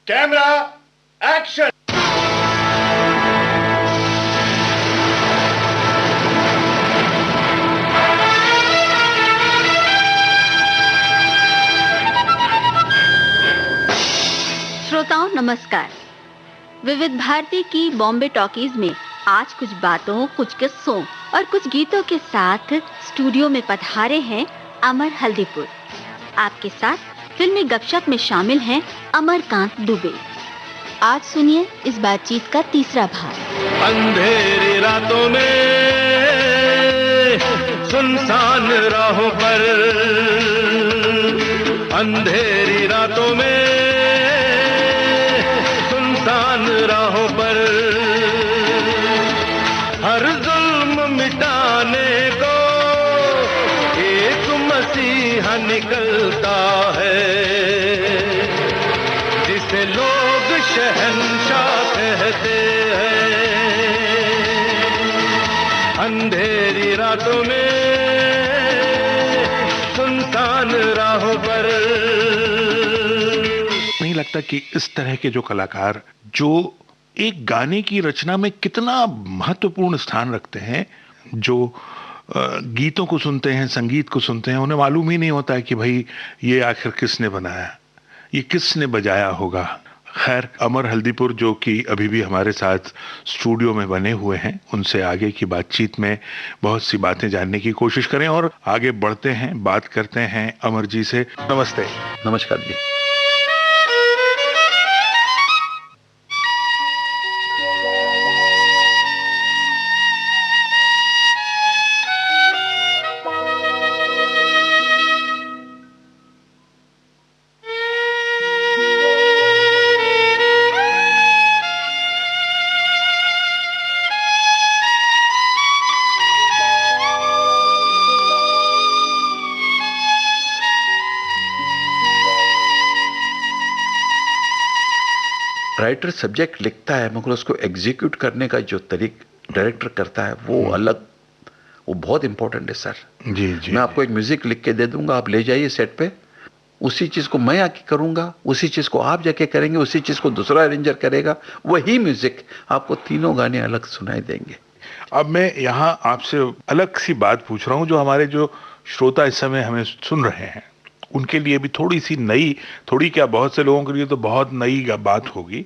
Camera action. श्रोताओं नमस्कार। विविध भारती की बॉम्बे टॉकीज में आज कुछ बातों, कुछ किस्सों और कुछ गीतों के साथ स्टूडियो में पधारे हैं अमर हल्दीपुर। आपके साथ फिल्मी गपशप में शामिल हैं अमरकांत दुबे। आज सुनिए इस बातचीत का तीसरा भाग। अंधेरी रातों में सुनसान राहों पर, अंधेरी रातों में सुनसान राहों पर, हर जुल्म मिटाने को एक मसीहा निकलता है, जिसे लोग शहंशाह कहते हैं। अंधेरी रातों में सुनसान राहों पर। नहीं लगता कि इस तरह के जो कलाकार जो एक गाने की रचना में कितना महत्वपूर्ण स्थान रखते हैं, जो गीतों को सुनते हैं, संगीत को सुनते हैं, उन्हें मालूम ही नहीं होता है कि भाई ये आखिर किसने बनाया, ये किसने बजाया होगा। खैर, अमर हल्दीपुर जो कि अभी भी हमारे साथ स्टूडियो में बने हुए हैं, उनसे आगे की बातचीत में बहुत सी बातें जानने की कोशिश करें और आगे बढ़ते हैं, बात करते हैं अमर जी से। नमस्ते। नमस्कार जी। राइटर सब्जेक्ट लिखता है मगर उसको एग्जीक्यूट करने का जो डायरेक्टर करता है वो अलग, वो बहुत इंपॉर्टेंट है सर। जी जी। मैं आपको एक म्यूजिक लिख के दे दूंगा, आप ले जाइए सेट पे, उसी चीज को मैं आके करूंगा, उसी चीज को आप जाके करेंगे, उसी चीज को दूसरा अरेंजर करेगा, वही म्यूजिक आपको तीनों गाने अलग सुनाई देंगे। अब मैं यहाँ आपसे अलग सी बात पूछ रहा हूँ, जो हमारे जो श्रोता इस समय हमें सुन रहे हैं उनके लिए भी थोड़ी सी नई, थोड़ी क्या बहुत से लोगों के लिए तो बहुत नई बात होगी।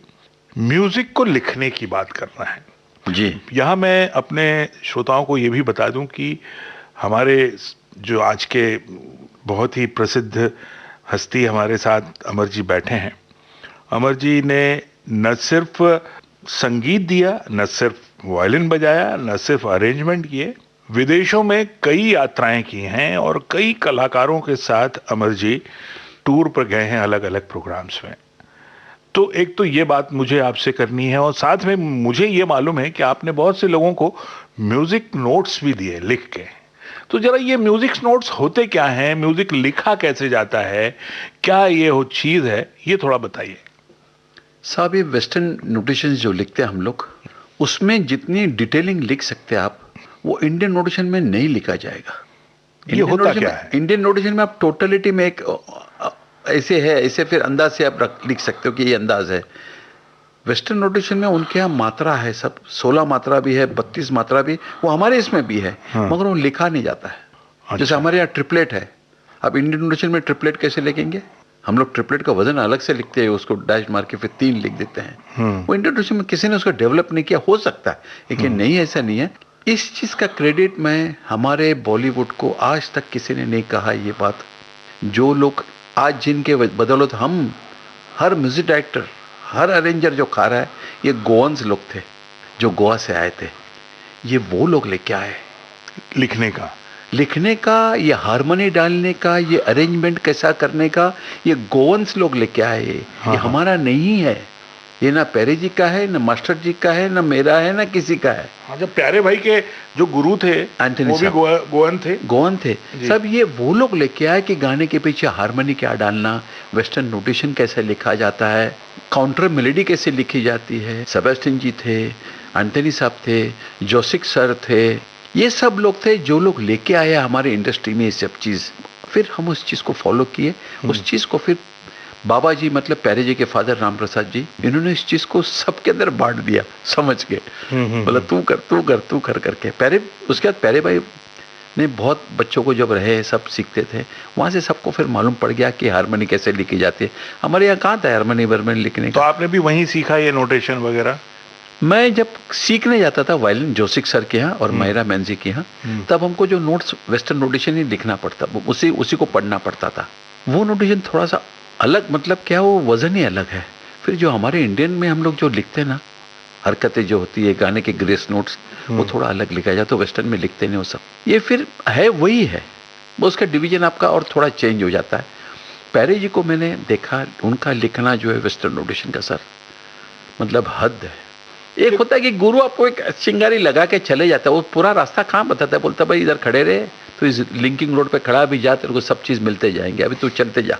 म्यूजिक को लिखने की बात करना है जी। यहाँ मैं अपने श्रोताओं को ये भी बता दूं कि हमारे जो आज के बहुत ही प्रसिद्ध हस्ती हमारे साथ अमर जी बैठे हैं। अमर जी ने न सिर्फ संगीत दिया, न सिर्फ वायलिन बजाया, न सिर्फ अरेंजमेंट किए, विदेशों में कई यात्राएं की हैं और कई कलाकारों के साथ अमर जी टूर पर गए हैं अलग अलग प्रोग्राम्स में। तो एक तो ये बात मुझे आपसे करनी है और साथ में मुझे ये मालूम है कि आपने बहुत से लोगों को म्यूजिक नोट्स भी दिए लिख के। तो जरा ये म्यूजिक नोट्स होते क्या हैं, म्यूजिक लिखा कैसे जाता है, क्या ये हो चीज है, ये थोड़ा बताइए। साहब, ये वेस्टर्न नोटेशन जो लिखते हैं हम लोग, उसमें जितनी डिटेलिंग लिख सकते हैं आप, वो इंडियन नोटेशन में नहीं लिखा जाएगा। ये होता क्या है? इंडियन नोटेशन में आप टोटलिटी में एक ऐसे है, ऐसे फिर अंदाज से आप लिख सकते हो कि ये अंदाज है। वेस्टर्न नोटेशन में उनके यहाँ मात्रा है, सब 16 मात्रा भी है, 32 मात्रा भी, वो हमारे इसमें भी है। हाँ। मगर वो लिखा नहीं जाता है। अच्छा। जैसे हमारे यहाँ ट्रिपलेट है, अब इंडियन नोटेशन में ट्रिपलेट कैसे लिखेंगे? हम लोग ट्रिपलेट का वजन अलग से लिखते हैं, उसको डैश मार के फिर 3 लिख देते हैं। वो इंडियन नोटेशन में किसी ने उसको डेवलप नहीं किया, हो सकता है, लेकिन नहीं, ऐसा नहीं है। इस चीज का क्रेडिट मैं हमारे बॉलीवुड को आज तक किसी ने नहीं कहा ये बात। जो लोग आज जिनके बदौलत हम हर म्यूजिक डायरेक्टर, हर अरेंजर जो खा रहा है, ये गोवंस लोग थे जो गोवा से आए थे। ये वो लोग लेके आए लिखने का, ये हारमोनी डालने का, ये अरेंजमेंट कैसा करने का, ये गोवंस लोग लेके आए। ये हमारा नहीं है, ये ना प्यारे जी का है, ना मास्टर जी का है, ना मेरा है, ना किसी का है। हाँ, जब प्यारे भाई के जो गुरु थे वो भी गोवन थे सब ये वो लोग लेके आए कि गाने के पीछे हारमोनी क्या डालना, वेस्टर्न नोटेशन कैसे लिखा जाता है, काउंटर मेलोडी कैसे लिखी जाती है। सेबेस्टियन जी थे, एंथनी साहब थे, जोसिक सर थे, ये सब लोग थे जो लोग लेके आए हमारे इंडस्ट्री में ये सब चीज़। फिर हम उस चीज़ को फॉलो किए, उस चीज़ को फिर बाबा जी मतलब प्यारे जी के फादर राम प्रसाद जी, इन्होंने इस चीज को सबके अंदर बांट दिया समझ के, बोला तू कर तू कर तू कर करके। प्यारे उसके बाद प्यारे भाई ने बहुत बच्चों को जब रहे सब सीखते थे, वहां से सबको फिर मालूम पड़ गया कि हारमोनी कैसे लिखी जाती है। हमारे यहाँ कहाँ था हारमोनी बर्मनी लिखने तो का। आपने भी वहीं सीखा ये नोटेशन वगैरह? मैं जब सीखने जाता था वायलिन जोशिक सर के यहाँ और मायरा मैंजी के यहाँ, तब हमको जो नोट्स वेस्टर्न नोटेशन ही लिखना पड़ता, उसी को पढ़ना पड़ता था। वो नोटेशन थोड़ा सा अलग, मतलब क्या वो वजन ही अलग है। फिर जो हमारे इंडियन में हम लोग जो लिखते हैं ना, हरकतें जो होती है गाने के ग्रेस नोट्स, वो थोड़ा अलग लिखा जाए, तो वेस्टर्न में लिखते नहीं वो सब। ये फिर है वही है, वो उसका डिवीजन आपका और थोड़ा चेंज हो जाता है। प्यारे जी को मैंने देखा, उनका लिखना जो है वेस्टर्न नोटेशन का सर, मतलब हद है। एक होता है कि गुरु आपको एक चिंगारी लगा के चले जाता है, वो पूरा रास्ता कहाँ बताता है, बोलता भाई इधर खड़े रहे, तो इस लिंकिंग रोड पे खड़ा भी जा, तेरे को सब चीज मिलते जाएंगे, अभी तू चलते जा।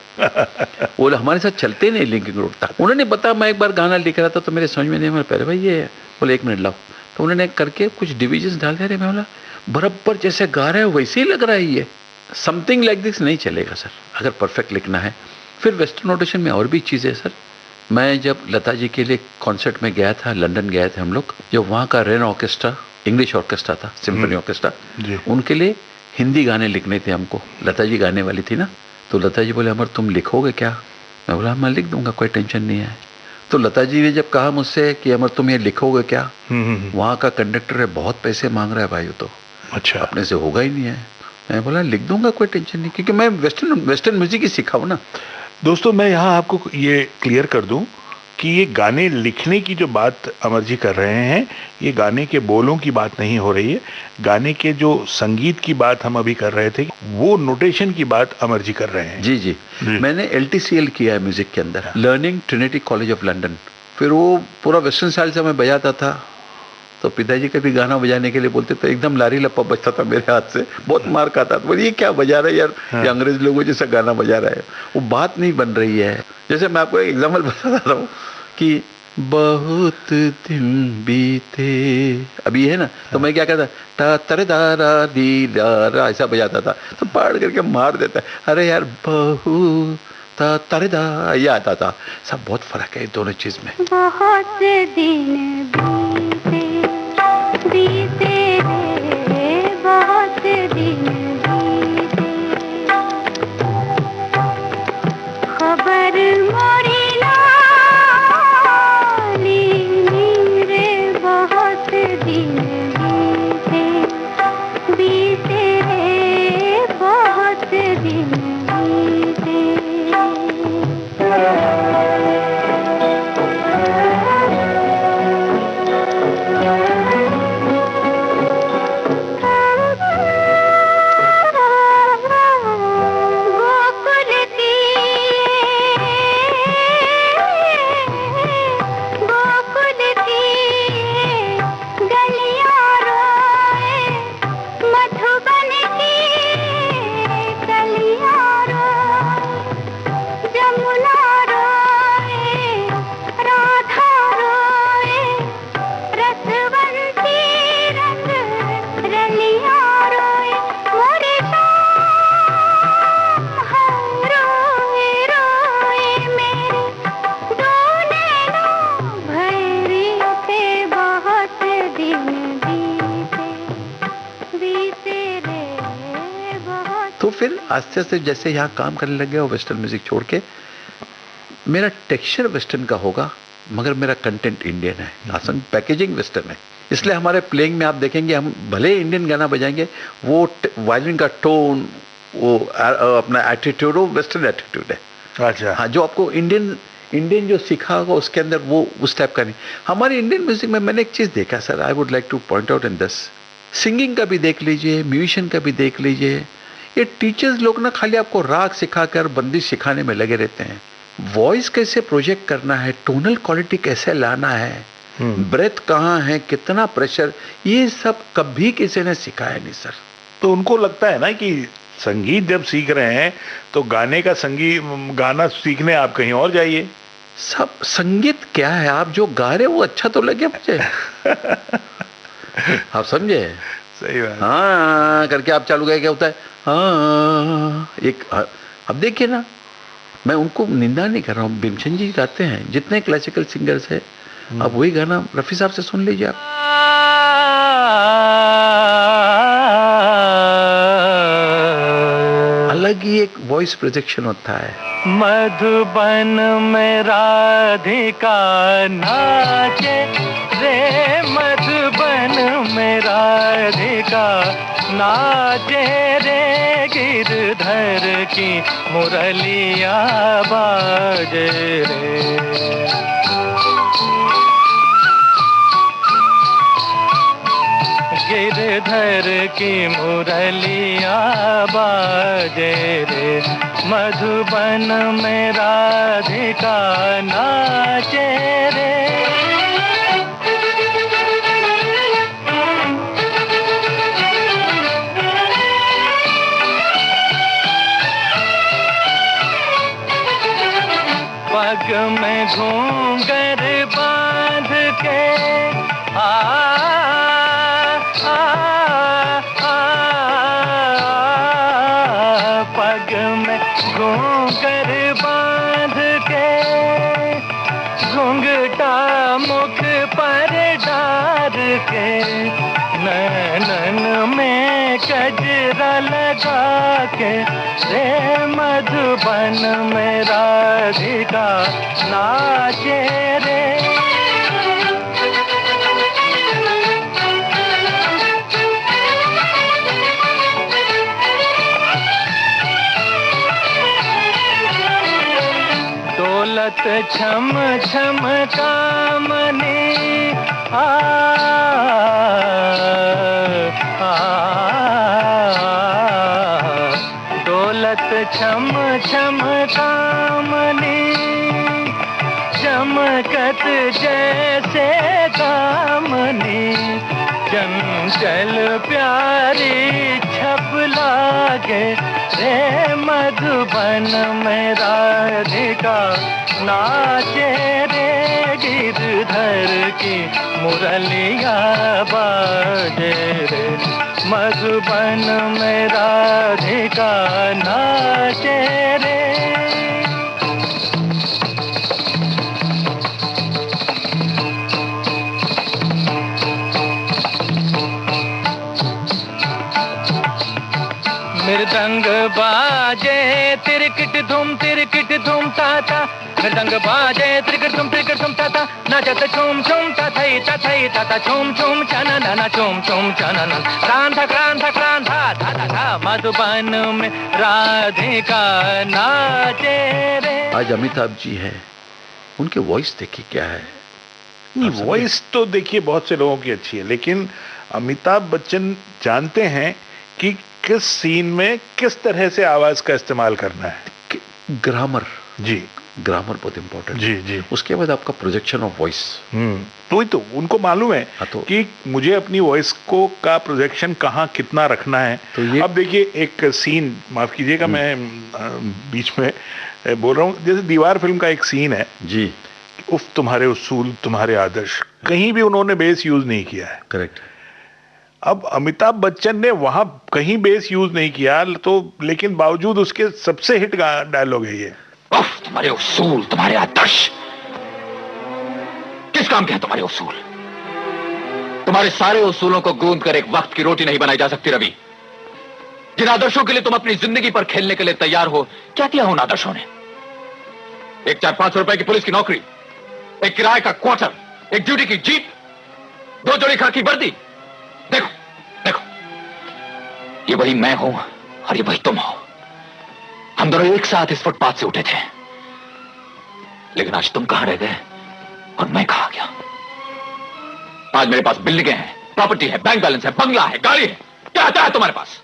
वो हमारे साथ चलते नहीं लिंकिंग रोड तक। उन्होंने बताया, मैं एक बार गाना लिख रहा था तो मेरे समझ में नहीं, मैं पहले भाई ये बोले 1 मिनट लाओ, तो उन्होंने करके कुछ डिविजन डाल दिया। मैं बोला बराबर जैसे गा रहे हो वैसे ही लग रहा है, ये समथिंग लाइक दिस नहीं चलेगा सर अगर परफेक्ट लिखना है। फिर वेस्टर्न नोटेशन में और भी चीज़ें सर। मैं जब लता जी के लिए कॉन्सर्ट में गया था, लंदन गए थे हम लोग, जो वहाँ का रेन ऑर्केस्ट्रा, इंग्लिश ऑर्केस्ट्रा था, सिम्फनी ऑर्केस्ट्रा, उनके लिए हिंदी गाने लिखने थे हमको। लता जी गाने वाली थी ना, तो लता जी बोले अमर तुम लिखोगे क्या? मैं बोला मैं लिख दूंगा, कोई टेंशन नहीं है। तो लता जी ने जब कहा मुझसे कि अमर तुम ये लिखोगे क्या, वहाँ का कंडक्टर है बहुत पैसे मांग रहा है भाई, वो तो अच्छा अपने से होगा ही नहीं है। मैं बोला लिख दूंगा, कोई टेंशन नहीं, क्योंकि मैं वेस्टर्न म्यूजिक ही सीखा हूँ ना। दोस्तों मैं यहाँ आपको ये क्लियर कर दूं कि ये गाने लिखने की जो बात अमर जी कर रहे हैं, ये गाने के बोलों की बात नहीं हो रही है, गाने के जो संगीत की बात हम अभी कर रहे थे, वो नोटेशन की बात अमर जी कर रहे हैं। जी जी, मैंने LTCL किया है म्यूजिक के अंदर, learning Trinity college of London. फिर वो पूरा वेस्टर्न स्टाइल से मैं बजाता था, तो पिताजी कभी गाना बजाने के लिए बोलते तो एकदम लारी लप्पा बजता था मेरे हाथ से, बहुत मार खाता था। बोले ये क्या बजा रहा है यार, ये अंग्रेज लोगों जैसा गाना बजा रहा है, वो बात नहीं बन रही है। जैसे मैं आपको एक एग्जाम्पल बताता हूँ कि बहुत दिन बीते, अभी है ना, तो मैं क्या कहता टा तरे दारा दी दारा ऐसा बजाता था, तो पाड़ करके मार देता है, अरे यार बहुत तरे दा, ये आता था। सब बहुत फर्क है दोनों चीज में। बहुत दिन बीते रे, बहुत दिन बीते, खबर मोरी लाली रे, बहुत दिन बीते, बीते रे, बहुत दिन बीते। तो फिर आस्ते आस्ते जैसे यहाँ काम करने लग गया वेस्टर्न म्यूजिक छोड़ के, मेरा टेक्सचर वेस्टर्न का होगा मगर मेरा कंटेंट इंडियन है, आसन पैकेजिंग वेस्टर्न है। इसलिए हमारे प्लेइंग में आप देखेंगे हम भले इंडियन गाना बजाएंगे, वो वायलिन का टोन, वो अपना एटीट्यूड, वो वेस्टर्न एटीट्यूड है। अच्छा हाँ, जो आपको इंडियन जो सीखा होगा उसके अंदर वो उस टाइप का नहीं। हमारे इंडियन म्यूजिक में मैंने एक चीज़ देखा sir, I would like two point out in this, singing का भी देख लीजिए, म्यूजिशियन का भी देख लीजिए, ये टीचर्स लोग ना खाली आपको राग सिखाकर बंदिश सिखाने में लगे रहते हैं। वॉइस कैसे प्रोजेक्ट करना है, टोनल क्वालिटी कैसे लाना है, ब्रेथ कहाँ है, कितना प्रेशर, ये सब कभी किसी ने सिखाया नहीं सर। तो उनको लगता है ना कि संगीत जब सीख रहे हैं तो गाना सीखने आप कहीं और जाइए। सब संगीत क्या है, आप जो गा रहे हो वो अच्छा तो लगे मुझे। आप समझे? सही बात। हाँ करके आप चालू गए, क्या होता है हाँ एक, अब देखिए ना मैं उनको निंदा नहीं कर रहा हूँ, भीमसेन जी गाते हैं, जितने क्लासिकल सिंगर्स है आप वही गाना रफी साहब से सुन लीजिए आप। अलग ही एक वॉइस प्रोजेक्शन होता है। मधुबन में राधिका नाचे रे, मधुबन में राधिका नाचे रे, गिरधर की मुरलिया बाजे रे। गिरधर की मुरलिया बाजे रे, मधुबन में राधिका नाचे रे। पग में घूंघर बांध के पग में घूंघर बांध के, घूंघटा मुख पर डार के, नैनन में कजरा लगा के रे, मधुबन में राधिका नाचे रे। दौलत छम छम कामनी दौलत छम छम कामनी, चमकत जैसे दामनी, चंचल प्यारी छप लागे रे, मधुबन में राधिका नाचे रे, गिरधर की मुरलिया बाजे रे, मधुबन में राधिका नाचे रे। मृदंग बाजे तिरकिट धूम ताता, मृदंग बाजे तिरकिट धूम ताता, नाचत छूम छूम तथई तथई तथा छूम छूम चनना छूम छूम चनना, क्रांता क्रांता क्रांता था था था, मधुबन में राधिका नाचे रे। आज अमिताभ जी है, उनके वॉइस देखिए क्या है। नहीं, वॉइस तो देखिए बहुत से लोगों की अच्छी है, लेकिन अमिताभ बच्चन जानते हैं कि किस सीन में किस तरह से आवाज का इस्तेमाल करना है। ग्रामर, जी ग्रामर बहुत इंपॉर्टेंट। जी जी। उसके बाद आपका प्रोजेक्शन ऑफ वॉइस। तो ही तो उनको मालूम है कि मुझे अपनी वॉइस को का प्रोजेक्शन कहाँ कितना रखना है। तो ये अब देखिए एक सीन, माफ कीजिएगा मैं बीच में बोल रहा हूँ, जैसे दीवार फिल्म का एक सीन है जी, उफ तुम्हारे उसूल तुम्हारे आदर्श, कहीं भी उन्होंने बेस यूज नहीं किया है। करेक्ट। अब अमिताभ बच्चन ने वहां कहीं बेस यूज नहीं किया, तो लेकिन बावजूद उसके सबसे हिट डायलॉग है ये, उफ तुम्हारे उसूल तुम्हारे आदर्श। किस काम के हैं तुम्हारे उसूल? तुम्हारे सारे उसूलों को गूंद कर एक वक्त की रोटी नहीं बनाई जा सकती रवि। जिन आदर्शों के लिए तुम अपनी जिंदगी पर खेलने के लिए तैयार हो, क्या किया उन आदर्शों ने? एक 4-5 रुपए की पुलिस की नौकरी, एक किराए का क्वार्टर, एक ड्यूटी की जीप, 2 जोड़ी खाकी वर्दी। देखो देखो, ये वही मैं हूं और ये वही तुम हो। हम दोनों एक साथ इस फुटपाथ से उठे थे, लेकिन आज तुम कहां रह गए और मैं कहां गया? आज मेरे पास बिल्डिंगें हैं, प्रॉपर्टी है, बैंक बैलेंस है, बंगला है, गाड़ी है। क्या आता है तुम्हारे पास?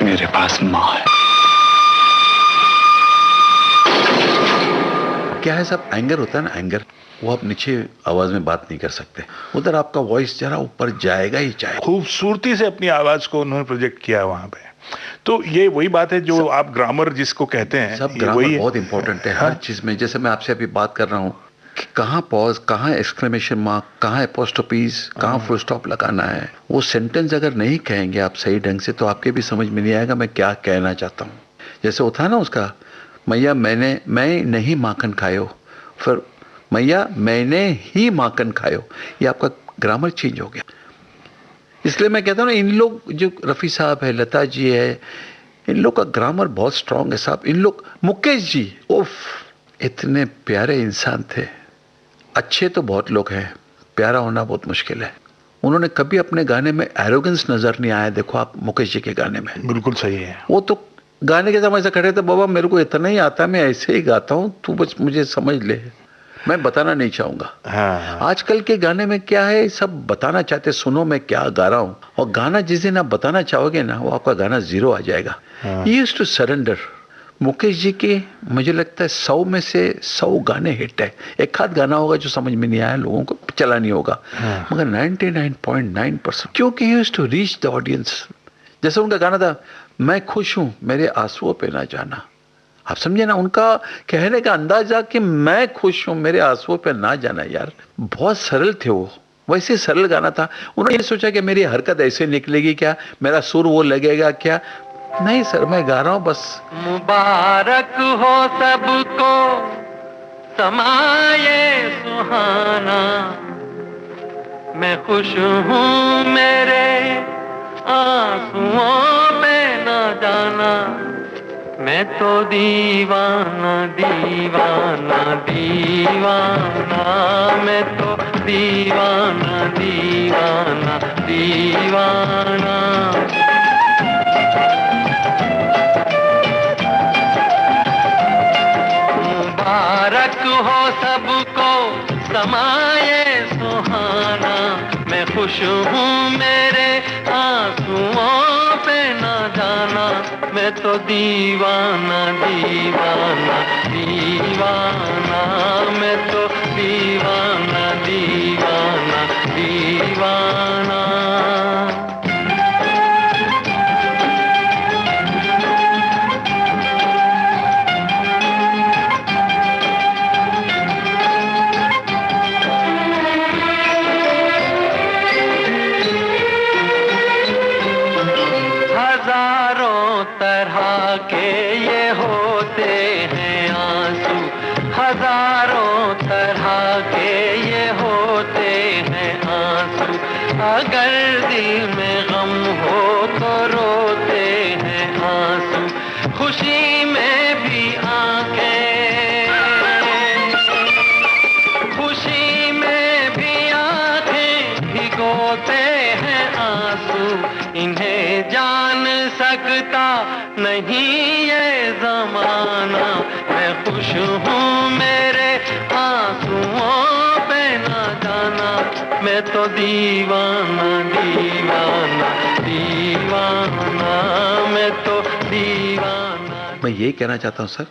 मेरे पास मां है। क्या है सब एंगर होता है ना, एंगर, वो आप नीचे आवाज में बात नहीं कर सकते, उधर आपका वॉइस जरा ऊपर जाएगा ही जाएगा। खूबसूरती से अपनी आवाज को उन्होंने प्रोजेक्ट किया वहां पे। तो ये वही बात है जो आप ग्रामर जिसको कहते हैं, सब ग्रामर बहुत इंपॉर्टेंट है हर चीज में। जैसे मैं आपसे अभी बात कर रहा हूँ कि कहाँ पॉज, कहाँ एक्सक्लेमेशन मार्क, कहाँ एपोस्ट्रोफीज, कहाँ फुल स्टॉप लगाना है। वो सेंटेंस अगर नहीं कहेंगे आप सही ढंग से तो आपके भी समझ में नहीं आएगा मैं क्या कहना चाहता हूँ। जैसे होता है ना उसका, मैया मैं नहीं माखन खायो, फिर मैया मैंने ही माखन खायो, ये आपका ग्रामर चेंज हो गया। इसलिए मैं कहता हूँ इन लोग जो रफ़ी साहब है, लता जी है, इन लोग का ग्रामर बहुत स्ट्रांग है साहब। इन लोग, मुकेश जी, उफ, इतने प्यारे इंसान थे। अच्छे तो बहुत लोग हैं, प्यारा होना बहुत मुश्किल है। उन्होंने कभी अपने गाने में एरोगेंस नजर नहीं आया। देखो आप मुकेश जी के गाने में, बिल्कुल सही है। वो तो गाने के समय से खड़े थे, बाबा मेरे को इतना ही आता, मैं ऐसे ही गाता हूँ, तू बस मुझे समझ ले, मैं बताना नहीं चाहूंगा। हाँ, आजकल के गाने में क्या है, सब बताना चाहते, सुनो मैं क्या गा रहा हूँ, और गाना जिस दिन आप बताना चाहोगे ना, वो आपका गाना जीरो आ जाएगा। He used to surrender. Mukesh ji के मुझे लगता है 100 में से 100 गाने हिट है। एक आध गाना होगा जो समझ में नहीं आया, लोगों को चला नहीं होगा, मगर 99.9%, क्योंकि he used to reach the audience. जैसे उनका गाना था, मैं खुश हूं मेरे आंसुओं पे ना जाना। आप समझे ना, उनका कहने का अंदाजा कि मैं खुश हूं मेरे आंसुओं पे ना जाना, यार बहुत सरल थे वो। वैसे सरल गाना था। उन्होंने ये सोचा कि मेरी हरकत ऐसे निकलेगी क्या, मेरा सुर वो लगेगा क्या, नहीं सर, मैं गा रहा हूं बस। मुबारक हो सबको समाये सुहाना, मैं खुश हूँ मेरे आंसुओं पे न जाना, मैं तो दीवाना दीवाना दीवाना, मैं तो दीवाना दीवाना दीवाना। मुबारक हो सबको समाये सुहाना, मैं खुश हूँ मेरे आंसुओं पे न जाना, मैं तो दीवाना दीवाना दीवाना, मैं तो दीवाना दीवाना दीवाना। तरह के ये होते हैं आंसू, हजारों तरह के ये होते हैं आंसू, अगर दिल में गम हो तो रोते हैं आंसू, खुशी में भी आंखें, खुशी में भी आंखें भिगोते हैं आंसू, इन्हें जान सकता नहीं ये जमाना, मैं खुश हूँ मेरे आंसुओं पे ना जाना, मैं तो दीवाना दीवाना दीवाना, मैं तो दीवाना। मैं ये कहना चाहता हूँ सर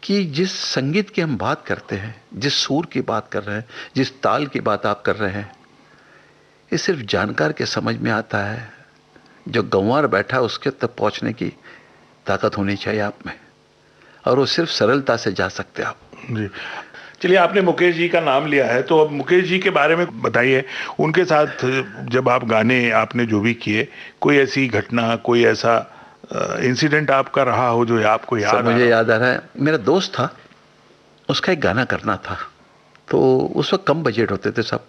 कि जिस संगीत की हम बात करते हैं, जिस सुर की बात कर रहे हैं, जिस ताल की बात आप कर रहे हैं, ये सिर्फ जानकार के समझ में आता है। जो गंवार बैठा है उसके तक पहुंचने की ताकत होनी चाहिए आप में, और वो सिर्फ सरलता से जा सकते हैं आप जी। चलिए, आपने मुकेश जी का नाम लिया है तो अब मुकेश जी के बारे में बताइए। उनके साथ जब आप गाने आपने जो भी किए, कोई ऐसी घटना, कोई ऐसा इंसिडेंट आपका रहा हो जो आपको याद? मुझे याद आ रहा है, मेरा दोस्त था, उसका एक गाना करना था, तो उस वक्त कम बजट होते थे सब,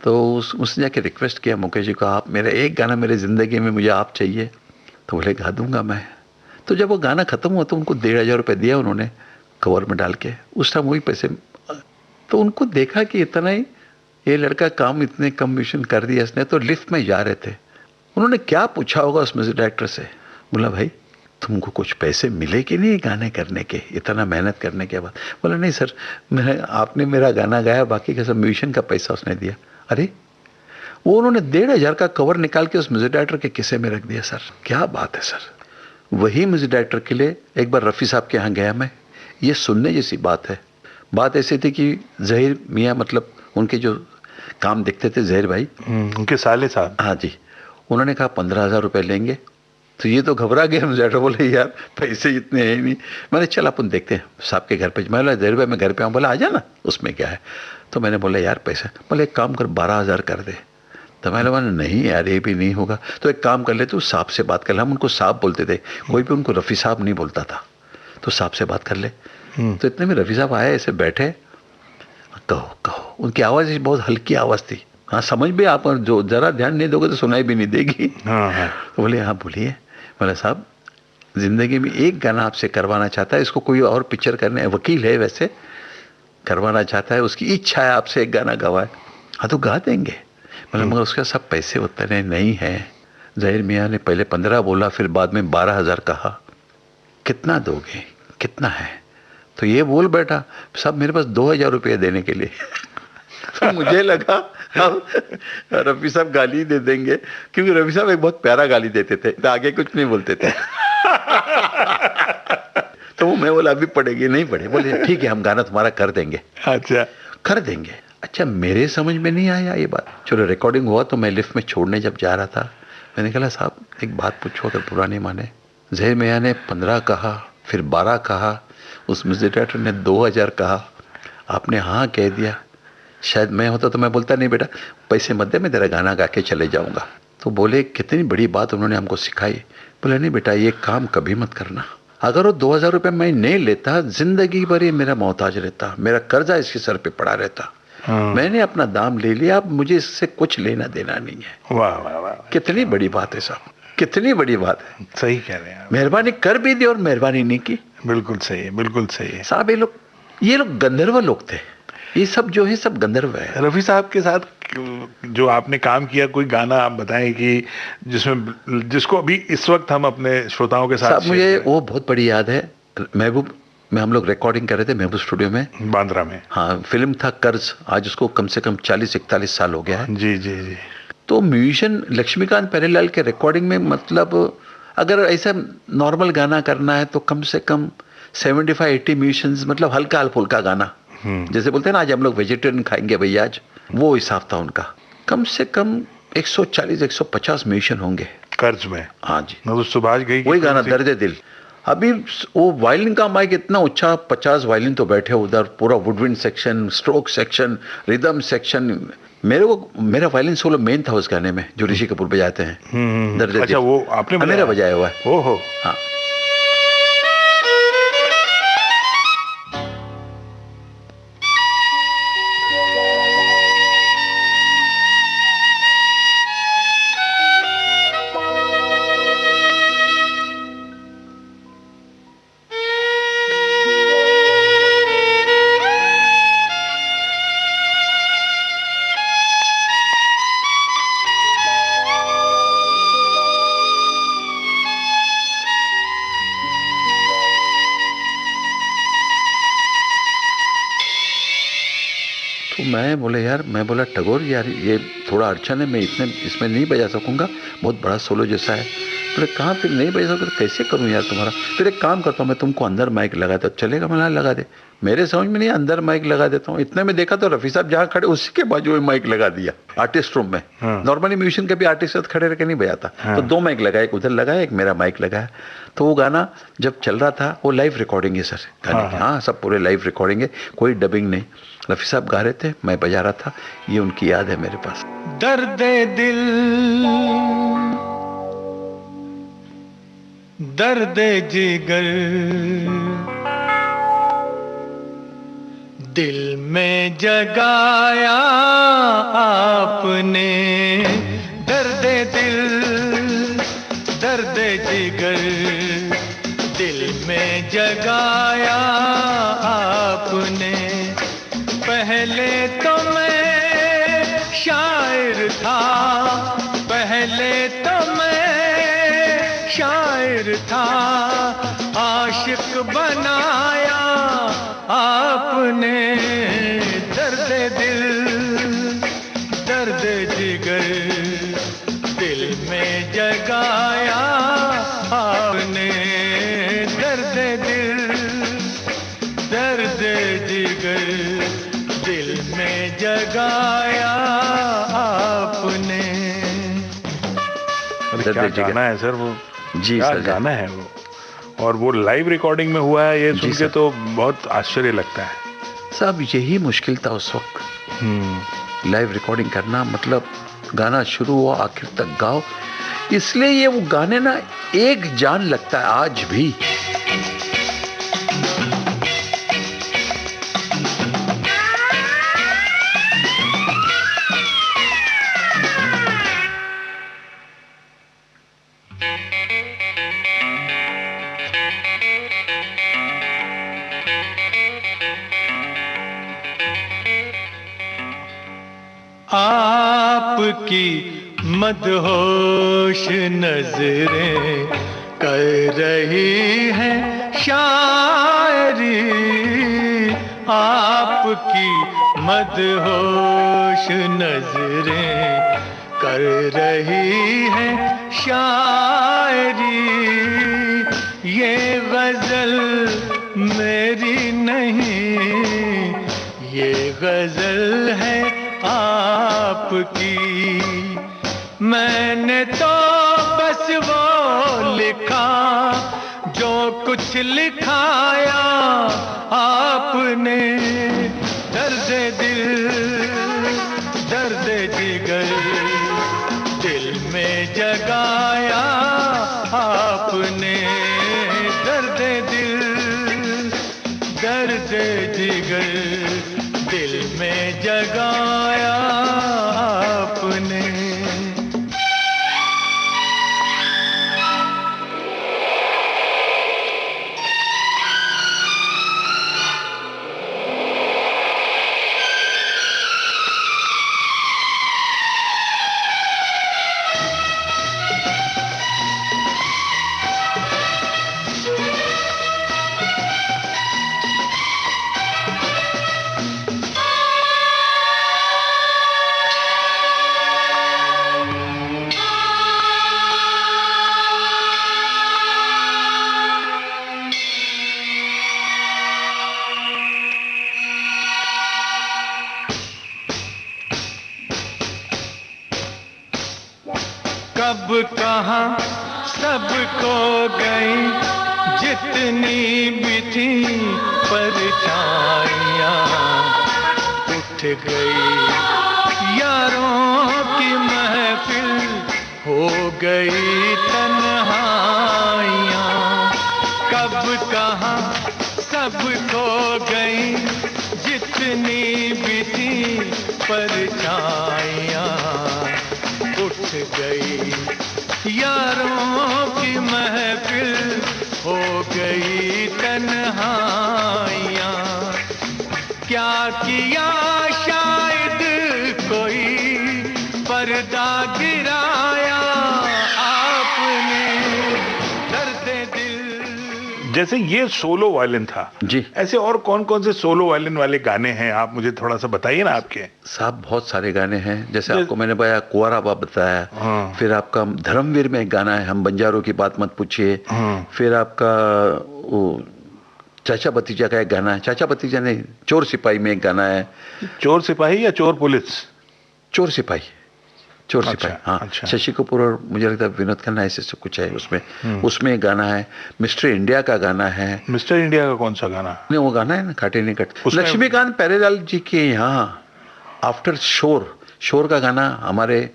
तो उसने जाके रिक्वेस्ट किया मुकेश जी को, आप मेरा एक गाना, मेरे ज़िंदगी में मुझे आप चाहिए। तो बोले गा दूंगा मैं। तो जब वो गाना ख़त्म हुआ तो उनको 1,500 रुपये दिया उन्होंने कवर में डाल के, उस टाइम वही पैसे। तो उनको देखा कि इतना ही ये लड़का काम इतने कम मिशन कर दिया इसने। तो लिफ्ट में जा रहे थे, उन्होंने क्या पूछा होगा उस म्यूजिक डायरेक्टर से, बोला भाई तुमको कुछ पैसे मिले कि नहीं गाने करने के, इतना मेहनत करने के बाद? बोला नहीं सर, आपने मेरा गाना गाया, बाकी का सब म्यूजिशियन का पैसा उसने दिया। अरे वो उन्होंने 1,500 का कवर निकाल के उस म्यूजिक डायरेक्टर के किस्से में रख दिया। सर क्या बात है सर। वही म्यूजिक डायरेक्टर के लिए एक बार रफ़ी साहब के यहाँ गया मैं, ये सुनने जैसी बात है। बात ऐसी थी कि ज़हीर मियाँ, मतलब उनके जो काम देखते थे ज़हीर भाई, उनके साले साहब, हाँ जी, उन्होंने कहा 15,000 रुपये लेंगे तो ये तो घबरा गए हम ज़्यादा, बोले यार पैसे इतने हैं ही नहीं। मैंने चल अपन देखते हैं साहब के घर पे। मैं बोला देर भाई मैं घर पे आऊँ, बोला आ जाना, उसमें क्या है। तो मैंने बोला यार पैसा, बोले एक काम कर 12,000 कर दे। तो मैंने बोला नहीं यार ये भी नहीं होगा, तो एक काम कर ले तू साहब से बात कर ले। हम उनको साहब बोलते थे, कोई भी उनको रफ़ी साहब नहीं बोलता था, तो साहब से बात कर ले। तो इतने में रफ़ी साहब आए, ऐसे बैठे, कहो कहो, उनकी आवाज़ बहुत हल्की आवाज़ थी। हाँ समझ भी आप जो ज़रा ध्यान नहीं दोगे तो सुनाई भी नहीं देगी। हाँ। तो बोले हाँ बोलिए। बोला साहब जिंदगी में एक गाना आपसे करवाना चाहता है, इसको कोई और पिक्चर करने, वकील है वैसे, करवाना चाहता है, उसकी इच्छा है आपसे एक गाना गवाए। हाँ तो गा देंगे। मतलब मगर उसका सब पैसे उतने नहीं है। ज़हीर मियाँ ने पहले 15 बोला, फिर बाद में 12,000 कहा। कितना दोगे, कितना है? तो ये बोल बैठा साहब मेरे पास 2,000 रुपये देने के लिए। तो मुझे लगा अब रफ़ी साहब गाली दे देंगे, क्योंकि रफ़ी साहब एक बहुत प्यारा गाली देते थे, तो आगे कुछ नहीं बोलते थे। तो मैं बोला अभी पड़ेगी, नहीं पड़े। बोले ठीक है हम गाना तुम्हारा कर देंगे। अच्छा, कर देंगे। अच्छा मेरे समझ में नहीं आया ये बात। चलो रिकॉर्डिंग हुआ तो मैं लिफ्ट में छोड़ने जब जा रहा था, मैंने कहा साहब एक बात पूछो, अगर बुरा नहीं माने। ज़हीर मियाँ ने 15 कहा, फिर 12 कहा, उस म्यूजिक डायरेक्टर ने 2,000 कहा, आपने हाँ कह दिया। शायद मैं होता तो मैं बोलता नहीं बेटा पैसे मत दे, मैं तेरा गाना गा के चले जाऊँगा। तो बोले कितनी बड़ी बात उन्होंने हमको सिखाई। बोले नहीं बेटा ये काम कभी मत करना। अगर वो 2,000 रुपये मैं नहीं लेता, जिंदगी भर ये मेरा मोहताज रहता, मेरा कर्जा इसके सर पे पड़ा रहता। मैंने अपना दाम ले लिया, अब मुझे इससे कुछ लेना देना नहीं है। वाह वाह वाह, कितनी बड़ी बात है साहब, कितनी बड़ी बात है। सही कह रहे हैं आप। मेहरबानी कर भी दी और मेहरबानी नहीं की। बिल्कुल सही है, बिल्कुल सही है। साहब ये लोग गंधर्व लोग थे, ये सब जो है सब गंधर्व है। रफ़ी साहब के साथ जो आपने काम किया, कोई गाना आप बताएं कि जिसमें, जिसको अभी इस वक्त हम अपने श्रोताओं के साथ। साहब मुझे वो बहुत बड़ी याद है, महबूब में हम लोग रिकॉर्डिंग कर रहे थे महबूब स्टूडियो में, बांद्रा में। हाँ फिल्म था कर्ज, आज उसको कम से कम 40-41 साल हो गया है। जी जी जी। तो म्यूजिशियन लक्ष्मीकांत प्यारेलाल के रिकॉर्डिंग में, मतलब अगर ऐसा नॉर्मल गाना करना है तो कम से कम 75-80 म्यूजिशियंस, मतलब हल्का फुल्का गाना, जैसे बोलते हैं ना आज हम लोग वेजिटेरियन खाएंगे भैया आज, वो हिसाब था उनका। कम से कम 140-150 म्यूजिशियन होंगे कर्ज में। हाँ जी। मतलब सुभाष गई वही गाना दर्द दिल। अभी वो वायलिन का माइक इतना ऊंचा, 50 वायलिन तो बैठे उधर, पूरा woodwind section, stroke section, rhythm section. मेरा वायलिन सोलो मेन था उस गाने में, जो ऋषि कपूर बजाते हैं। दर्द दिल। अच्छा वो आपने मेरा बजाया हुआ है। ओहो। हाँ मैं बोले यार, मैं बोला टगोर यार ये थोड़ा अड़चन है, मैं इसमें नहीं बजा सकूंगा, बहुत बड़ा सोलो जैसा है। बोले कहाँ फिर नहीं बजा सकता, कैसे करूँ यार तुम्हारा? फिर एक काम करता हूँ मैं तुमको अंदर माइक लगा दे, चलेगा? मैं लगा दे। मेरे समझ में नहीं, अंदर माइक लगा देता हूँ। इतने में देखा तो रफ़ी साहब जहाँ खड़े उसी के बाजू में माइक लगा दिया, आर्टिस्ट रूम में। नॉर्मली म्यूजिशियन कभी आर्टिस्ट साथ खड़े रह के नहीं बजाता। तो 2 माइक लगाया, एक उधर लगाया, एक मेरा माइक लगाया। तो वो गाना जब चल रहा था, वो लाइव रिकॉर्डिंग है सर गाने की। हाँ सब पूरे लाइव रिकॉर्डिंग है, कोई डबिंग नहीं। रफ़ी साहब गा रहे थे, मैं बजा रहा था, ये उनकी याद है मेरे पास। दर्द दिल, दर्द जिगर, दिल में जगाया आपने। दर्द दिल, दर्द जिगर, दिल में जगाया आपने। पहले तो मैं शायर था, पहले तो मैं शायर था, आशिक बनाया आपने। दर्द दिल, दर्द जिगर, दिल में जगाया आपने। दर्द दिल, दर्द जिगर, दिल में जगाया आपने। क्या गाना है सर वो? जी क्या सर। गाना है वो, और वो लाइव रिकॉर्डिंग में हुआ है, ये सुन के सर। तो बहुत आश्चर्य लगता है। साहब यही मुश्किल था उस वक्त, लाइव रिकॉर्डिंग करना, मतलब गाना शुरू हुआ आखिर तक गाओ, इसलिए ये वो गाने ना एक जान लगता है आज भी। आपकी मदहोश नजरें कर रही हैं शायरी, आपकी मदहोश नजरें कर रही हैं शायरी। ये गजल मेरी नहीं, ये गजल है आपकी। मैंने तो बस वो लिखा जो कुछ लिखाया आपने, दर्द दिल दर्द जिगर दिल में जगाया आपने, दर्द दिल दर्द जिगर दिल में जगाया आपने। कब कहाँ सब खो गई जितनी भी थी परछाइयाँ, उठ गई यारों की महफिल, हो गई तन्हाइयाँ। कब कहाँ सब खो गई जितनी भी थी परछाइयाँ, उठ गई यारों की महफिल, हो गई तन्हाइयाँ। क्या किया शायद कोई पर्दा गिराया आपने, दर्द दिल। जैसे ये सोलो वायलिन था जी। ऐसे और कौन कौन से सोलो वायलिन वाले गाने हैं, आप मुझे थोड़ा सा बताइए ना आपके। साहब बहुत सारे गाने हैं, जैसे आपको मैंने बताया कुंवारा बाप बताया, हाँ। फिर आपका धर्मवीर में एक गाना है हम बंजारों की बात मत पूछिए, फिर आपका वो चाचा भतीजा का एक गाना है, चाचा भतीजा नहीं चोर सिपाही में एक गाना है। चोर सिपाही या चोर पुलिस? चोर सिपाही, चोर अच्छा, सिपाही, हाँ। अच्छा। शशि कपूर और मुझे लगता है विनोद खन्ना ऐसे सब कुछ है उसमें। उसमें एक गाना है, मिस्टर इंडिया का गाना है। मिस्टर इंडिया का कौन सा गाना? नहीं वो गाना है ना काटे नहीं कट, उसमें- लक्ष्मीकांत प्यारेलाल जी के यहाँ आफ्टर शोर, शोर का गाना हमारे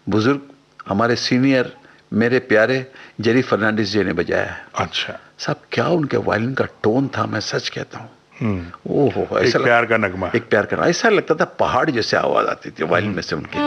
बुजुर्ग, हमारे सीनियर, मेरे प्यारे जेरी फर्नांडिस जी ने बजाया है। अच्छा। साहब क्या उनके वायलिन का टोन था, मैं सच कहता हूँ। ओहो एक ऐसा प्यार का नगमा। एक प्यार का, ऐसा लगता था पहाड़ जैसे आवाज आती थी वायलिन में से उनकी।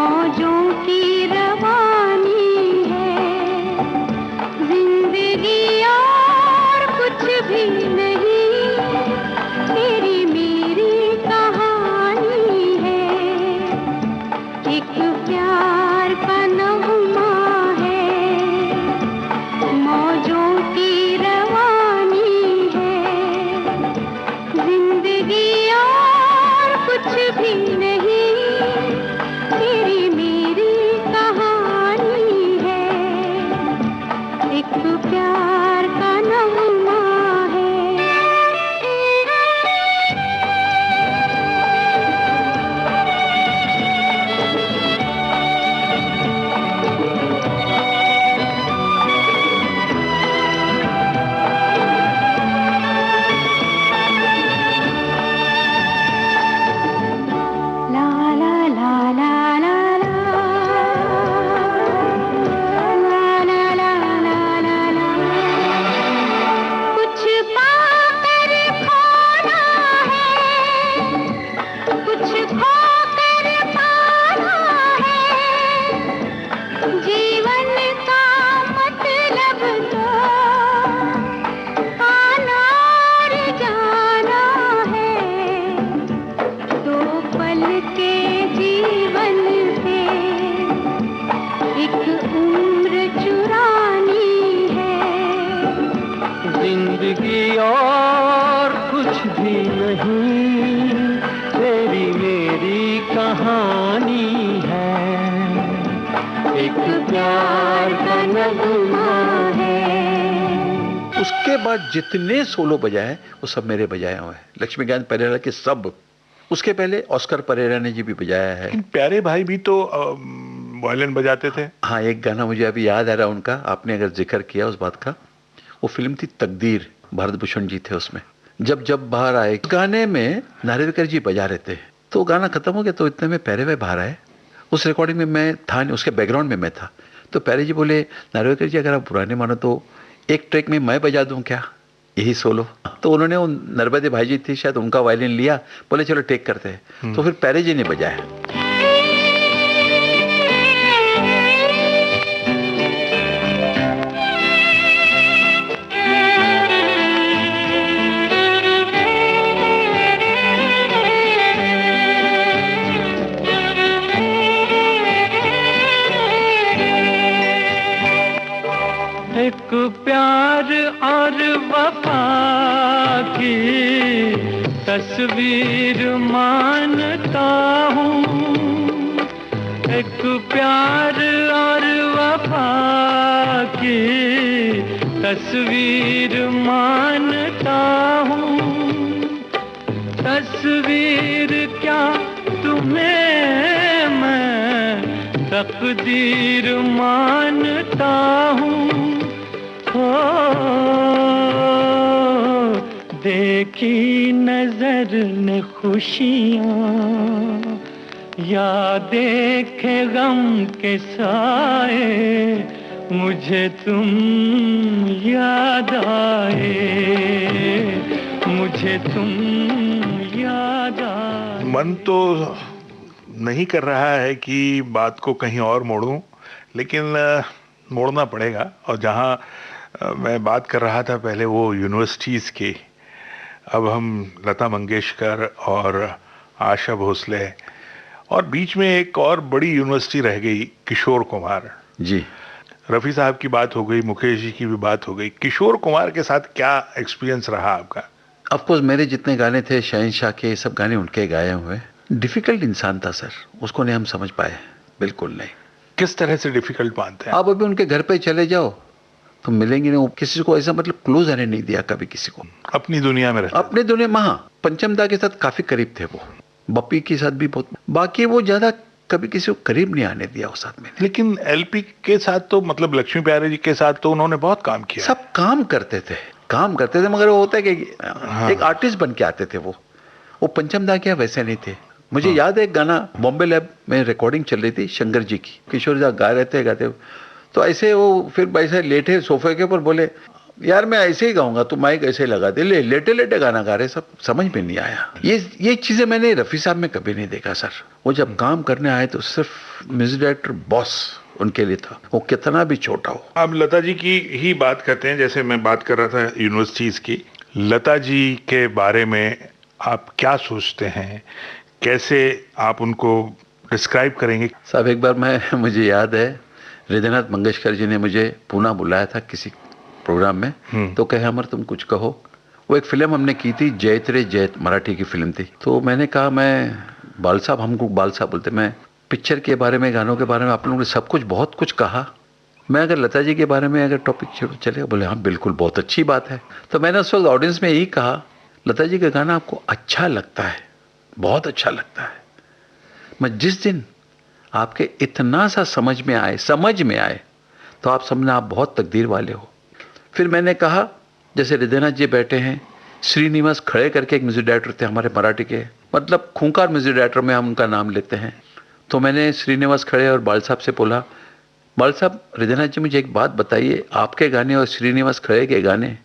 मौजों की रवानी है, जिंदगी और कुछ भी नहीं, तेरी मेरी कहानी है, एक प्यार का नगमा है, मौजों की रवानी है, जिंदगी और कुछ भी नहीं, तेरी मेरी कहानी है, एक प्यार का नगमा है। ला ला ला ला ला ला, ला ला ला ला ला ला, कुछ पाकर खोना है, कुछ खोकर पाना है, जीवन का मतलब तो आना और जाना है, दो पल के जीवन से एक उम्र चुरानी है, जिंदगी और कुछ भी नहीं, तेरी मेरी कहानी है, एक प्यार का नगमा है। उसके बाद जितने सोलो बजाए वो सब मेरे बजाए हुए हैं, लक्ष्मीकांत परेरा के सब। उसके पहले ऑस्कर परेरा ने जी भी बजाया है। लेकिन प्यारे भाई भी तो वायलिन बजाते थे। हाँ, एक गाना मुझे अभी याद आ रहा है उनका, आपने अगर जिक्र किया उस बात का, वो फिल्म थी तकदीर, भारत भूषण जी थे उसमें। जब जब बाहर आए गाने में नारेलकर जी बजा रहे थे, तो गाना खत्म हो गया तो इतने में प्यारे भाई बाहर आए। उस रिकॉर्डिंग में मैं था नहीं, उसके बैकग्राउंड में मैं था। तो प्यारे जी बोले, नारेलकर जी अगर आप बुरा नहीं मानो तो एक ट्रैक में मैं बजा दूं क्या, यही सोलो। तो उन्होंने वो नर्मदे भाई जी थी शायद, उनका वायलिन लिया, बोले चलो टेक करते हैं। तो फिर प्यारे जी ने बजाया। एक प्यार और वफा की तस्वीर मानता हूँ, एक प्यार और वफा की तस्वीर मानता हूँ, तस्वीर क्या तुम्हें मैं तकदीर मानता हूँ। हो देखी नजर ने खुशियाँ, या देखे गम के साए, मुझे तुम याद आए, मुझे तुम याद आए। मन तो नहीं कर रहा है कि बात को कहीं और मोड़ूं, लेकिन मोड़ना पड़ेगा। और जहां मैं बात कर रहा था पहले वो यूनिवर्सिटीज़ की, अब हम लता मंगेशकर और आशा भोसले, और बीच में एक और बड़ी यूनिवर्सिटी रह गई, किशोर कुमार जी। रफ़ी साहब की बात हो गई, मुकेश जी की भी बात हो गई। किशोर कुमार के साथ क्या एक्सपीरियंस रहा आपका? ऑफ कोर्स मेरे जितने गाने थे शहंशाह के, सब गाने उनके गाए हुए। डिफिकल्ट इंसान था सर, उसको नहीं हम समझ पाए, बिल्कुल नहीं। किस तरह से डिफिकल्ट मानते हैं? आप अभी उनके घर पे चले जाओ तो मिलेंगे नहीं, वो किसी को ऐसा मतलब क्लोज आने नहीं दिया कभी किसी को, अपनी दुनिया में रहते। अपने दुनिया में। हाँ, पंचमदा के साथ काफी करीब थे वो, बप्पी के साथ भी बहुत, बाकी वो ज्यादा कभी किसी को करीब नहीं आने दिया उस साथ में। लेकिन एलपी के साथ तो मतलब लक्ष्मी प्यारे जी के साथ तो उन्होंने बहुत काम किया। सब काम करते थे मगर वो होता है कि एक आर्टिस्ट बन के आते थे वो पंचमदा के वैसे नहीं थे। मुझे याद है एक गाना बॉम्बे लैब में रिकॉर्डिंग चल रही थी शंकर जी की, किशोर जी गा रहे थे गाते, तो ऐसे वो फिर ऐसे लेटे सोफे के ऊपर, बोले यार मैं ऐसे ही गाऊंगा, तू माइक ऐसे ही लगा दे, लेटे लेटे गाना गा रहे, सब समझ में नहीं आया। ये चीजें मैंने रफी साहब में कभी नहीं देखा सर। वो जब काम करने आए तो सिर्फ म्यूजिक डायरेक्टर बॉस उनके लिए था, वो कितना भी छोटा हो। अब लता जी की ही बात करते हैं, जैसे मैं बात कर रहा था यूनिवर्सिटीज की। लता जी के बारे में आप क्या सोचते हैं, कैसे आप उनको डिस्क्राइब करेंगे? साहब एक बार मुझे याद है, हृदयनाथ मंगेशकर जी ने मुझे पूना बुलाया था किसी प्रोग्राम में, तो कहे अमर तुम कुछ कहो। वो एक फिल्म हमने की थी, जयत रे जयत, मराठी की फिल्म थी। तो मैंने कहा, मैं बाल साहब, हमको बाल साहब बोलते, मैं पिक्चर के बारे में, गानों के बारे में आप लोगों ने सब कुछ बहुत कुछ कहा, मैं अगर लता जी के बारे में अगर टॉपिक चलेगा, बोले हाँ बिल्कुल बहुत अच्छी बात है। तो मैंने उस वक्त ऑडियंस में यही कहा, लता जी का गाना आपको अच्छा लगता है, बहुत अच्छा लगता है, मैं जिस दिन आपके इतना सा समझ में आए तो आप समझना आप बहुत तकदीर वाले हो। फिर मैंने कहा, जैसे हृदयनाथ जी बैठे हैं, श्रीनिवास खड़े करके एक म्यूजिक डायरेक्टर थे हमारे मराठी के, मतलब खूंखार म्यूजिक डायरेक्टर में हम उनका नाम लेते हैं। तो मैंने श्रीनिवास खड़े और बाल साहब से बोला, बाल साहब हृदयनाथ जी मुझे एक बात बताइए, आपके गाने और श्रीनिवास खड़े के गाने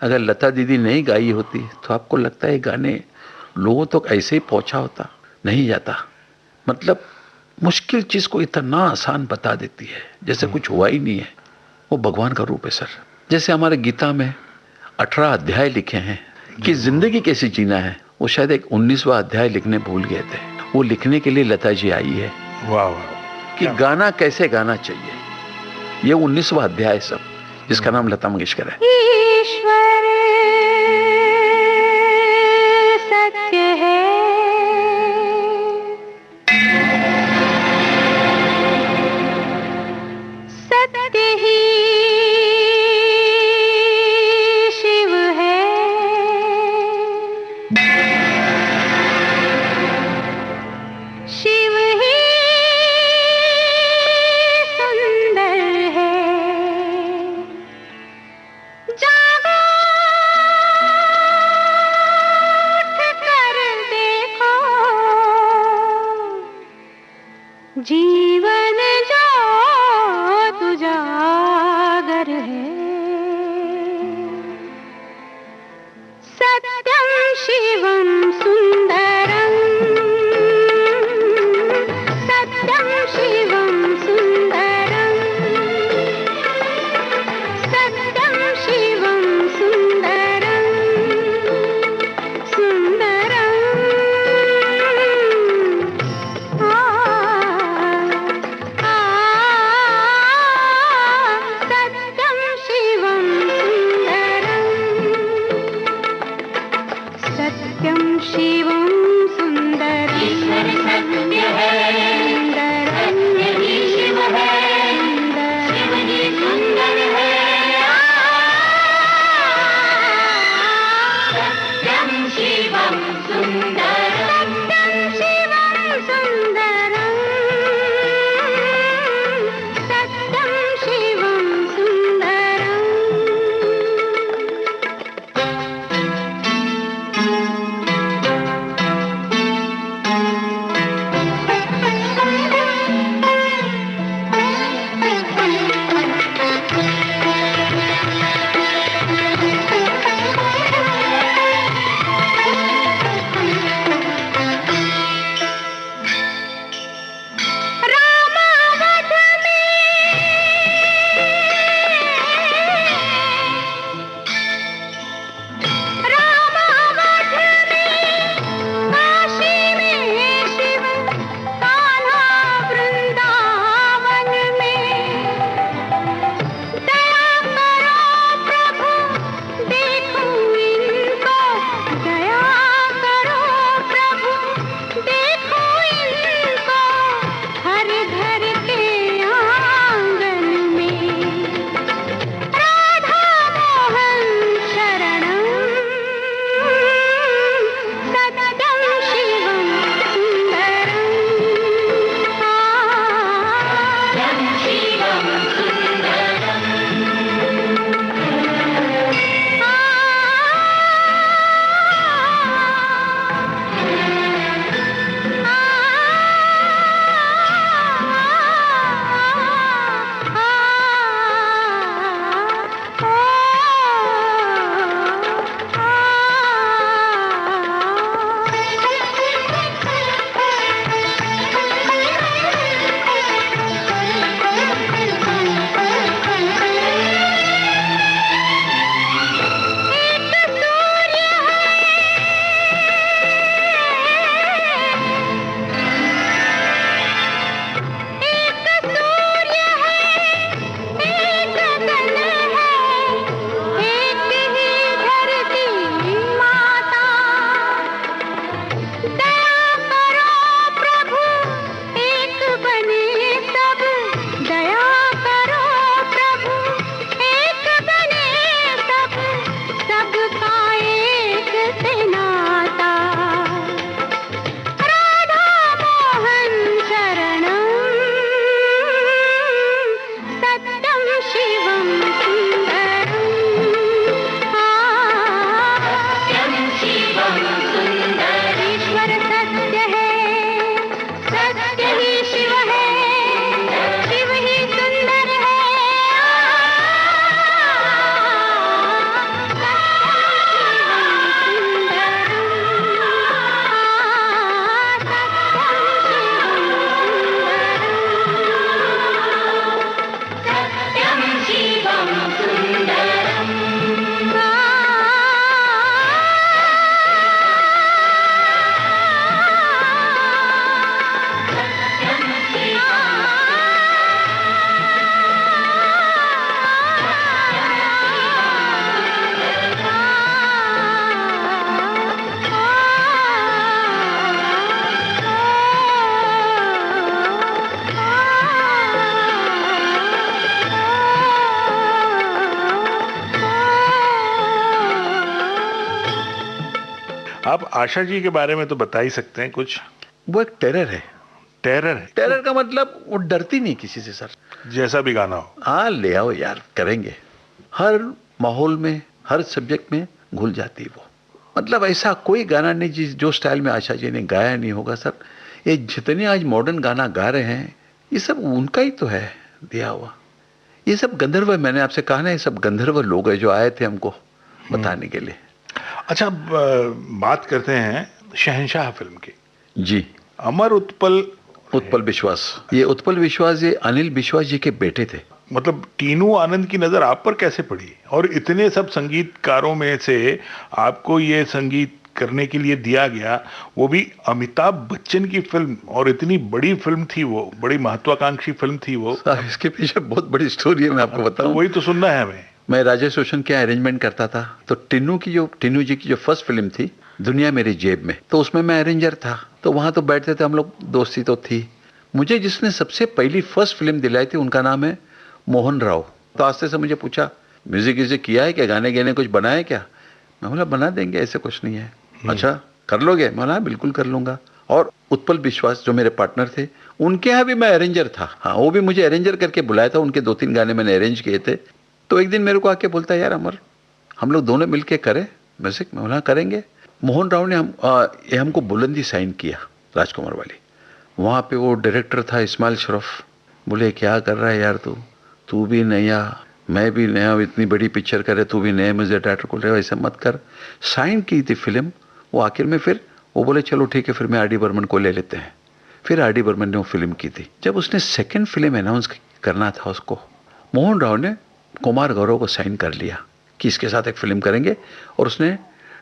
अगर लता दीदी नहीं गाई होती तो आपको लगता है गाने लोगों तक ऐसे ही पहुंचा होता? नहीं जाता। मतलब मुश्किल चीज़ को इतना आसान बता देती है जैसे कुछ हुआ ही नहीं है। वो भगवान का रूप है सर। जैसे हमारे गीता में 18 अध्याय लिखे हैं कि जिंदगी कैसे जीना है, वो शायद एक 19वां अध्याय लिखने भूल गए थे, वो लिखने के लिए लता जी आई है। वाह वाह, कि गाना कैसे गाना चाहिए, ये 19वां अध्याय सब, जिसका नाम लता मंगेशकर है। ईश्वर सत्य है, सत्य ही शिव है, शिव ही सुंदर है, जागो उठ कर देखो, जीवन जो तुजागर है, सत्यम शिवम सुंदरम, सत्यम शिवम सुंदरम, सत्यम शिवम सुंदरम, सुंदरम आ, आ, आप आशा जी के बारे में तो बता ही सकते हैं कुछ। वो एक टेरर है। टेरर है? टेरर का मतलब वो डरती नहीं किसी से सर। जैसा भी गाना हो। हाँ ले आओ यार, करेंगे। हर माहौल में, हर सब्जेक्ट में घुल जाती है वो। मतलब ऐसा कोई गाना नहीं जो स्टाइल में आशा जी ने गाया नहीं होगा सर। ये जितने आज मॉडर्न गाना गा रहे हैं ये सब उनका ही तो है दिया हुआ। ये सब गंधर्व, मैंने आपसे कहा ना, ये सब गंधर्व लोग हैं जो आए थे हमको बताने के लिए। अच्छा, बात करते हैं शहंशाह फिल्म की। जी। अमर उत्पल विश्वास, ये उत्पल विश्वास ये अनिल विश्वास जी के बेटे थे। मतलब टीनू आनंद की नजर आप पर कैसे पड़ी? और इतने सब संगीतकारों में से आपको ये संगीत करने के लिए दिया गया, वो भी अमिताभ बच्चन की फिल्म, और इतनी बड़ी फिल्म थी वो, बड़ी महत्वाकांक्षी फिल्म थी वो। इसके पीछे बहुत बड़ी स्टोरी है, मैं आपको बताऊं। वही तो सुनना है हमें। मैं राजेश रोशन के अरेंजमेंट करता था, तो टीनू जी की जो फर्स्ट फिल्म थी दुनिया मेरी जेब में, तो उसमें मैं अरेंजर था। तो वहां तो बैठते थे हम लोग, दोस्ती तो थी। मुझे जिसने सबसे पहली फर्स्ट फिल्म दिलाई थी उनका नाम है मोहन राव। तो आस्ते से मुझे पूछा, म्यूजिक इसे किया है क्या, गाने गाने कुछ बनाए क्या? मैं बोला बना देंगे, ऐसे कुछ नहीं है। अच्छा कर लोगे? मैं बोला बिल्कुल कर लूंगा। और उत्पल विश्वास जो मेरे पार्टनर थे, उनके यहाँ भी मैं अरेंजर था। हाँ, वो भी मुझे अरेंजर करके बुलाया था, उनके 2-3 गाने मैंने अरेंज किए थे। तो एक दिन मेरे को आके बोलता है, यार अमर हम लोग दोनों मिलके करें म्यूजिक। मैं बोला करेंगे। मोहन राव ने हमको बुलंदी साइन किया, राजकुमार वाली। वहाँ पे वो डायरेक्टर था इस्माइल शरफ। बोले क्या कर रहा है यार तू भी नया, मैं भी नया, इतनी बड़ी पिक्चर करे, तू भी नए म्यूजिक डायरेक्टर को ले, ऐसा मत कर। साइन की थी फिल्म वो। आखिर में फिर वो बोले चलो ठीक है, फिर मैं आर.डी. बर्मन को ले लेते हैं। फिर आर.डी. बर्मन ने वो फिल्म की थी। जब उसने सेकंड फिल्म अनाउंस करना था उसको, मोहन राव ने कुमार गौरव को साइन कर लिया कि इसके साथ एक फिल्म करेंगे, और उसने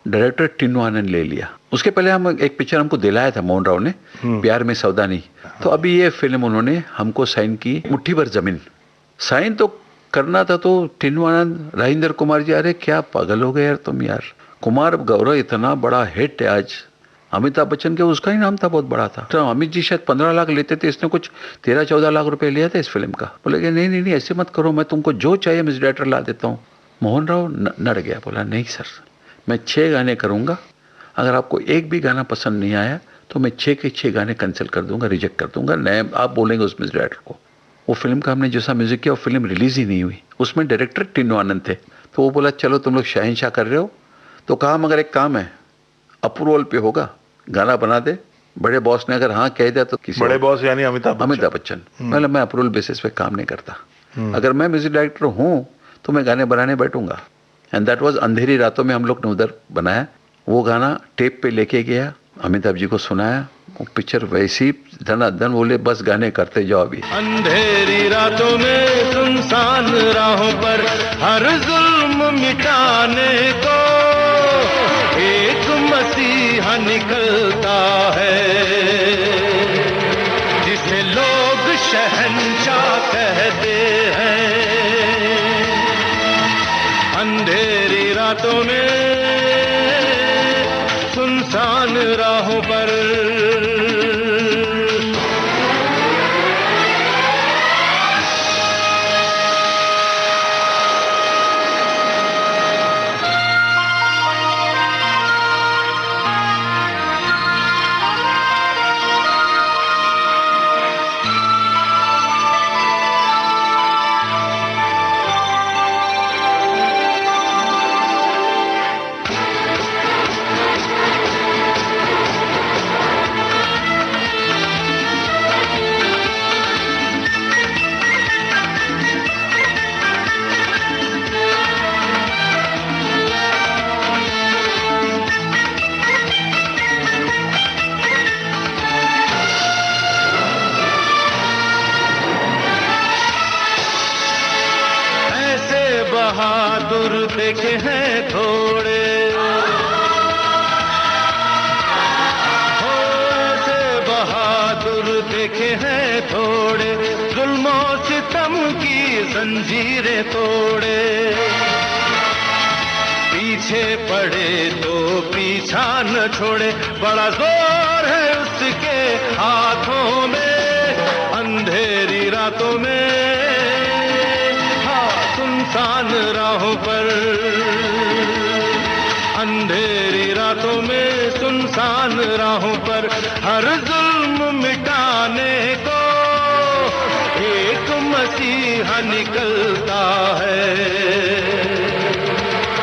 डायरेक्टर टीनू आनंद ले लिया। उसके पहले हम एक पिक्चर हमको दिलाया था मोहन राव ने, प्यार में सौदा नहीं। तो अभी ये फिल्म उन्होंने हमको साइन की, मुट्ठी भर जमीन। साइन तो करना था, तो टीनू आनंद, राजेंद्र कुमार जी, अरे क्या पागल हो गए यार तुम यार, कुमार गौरव इतना बड़ा हिट है आज। अमिताभ बच्चन के उसका ही नाम था, बहुत बड़ा था। तो अमित जी शायद 15 लाख लेते थे, इसने कुछ 13-14 लाख रुपए लिया था इस फिल्म का। बोले कि नहीं ऐसे मत करो, मैं तुमको जो चाहिए म्यूजिक डायरेक्टर ला देता हूँ। मोहन राव नड़ गया, बोला नहीं सर, मैं 6 गाने करूँगा, अगर आपको एक भी गाना पसंद नहीं आया तो मैं 6 के 6 गाने कैंसिल कर दूंगा, रिजेक्ट कर दूंगा, नए आप बोलेंगे उस म्यूजिक डायरेक्टर को। वो फिल्म का हमने जैसा म्यूजिक किया, वो फिल्म रिलीज ही नहीं हुई। उसमें डायरेक्टर टीनू आनंद थे। तो वो बोला चलो तुम लोग शहंशाह कर रहे हो, तो कहा मगर एक काम है, अप्रूवल पे होगा, गाना बना दे। बड़े बॉस ने अगर हाँ कह दिया तो किसी बड़े बॉस यानी अमिताभ बच्चन। मतलब मैं अप्रूवल बेसिस पे काम नहीं करता, अगर मैं म्यूजिक डायरेक्टर हूँ तो मैं गाने बनाने बैठूंगा। एंड दैट वाज अंधेरी रातों में हम लोग ने उधर बनाया। वो गाना टेप पे लेके गया, अमिताभ जी को सुनाया, वो पिक्चर वैसी धनाधन, बोले बस गाने करते जाओ अभी। अंधेरी रातों में सुनसान राहों पर हर जुल्म मिटाने को एक मसीहा निकलता है, जिसे लोग शहंशाह कहते हैं। अंधेरी रातों में सुनसान राहों पर बहादुर देखे हैं थोड़े, ऐसे बहादुर देखे हैं थोड़े, जुल्मों सितम की जंजीरें तोड़े। पीछे पड़े तो पीछा न छोड़े, बड़ा जोर है उसके हाथों में। अंधेरी रातों में सुनसान राहों पर, अंधेरी रातों में सुनसान राहों पर हर जुल्म मिटाने को एक मसीहा निकलता है,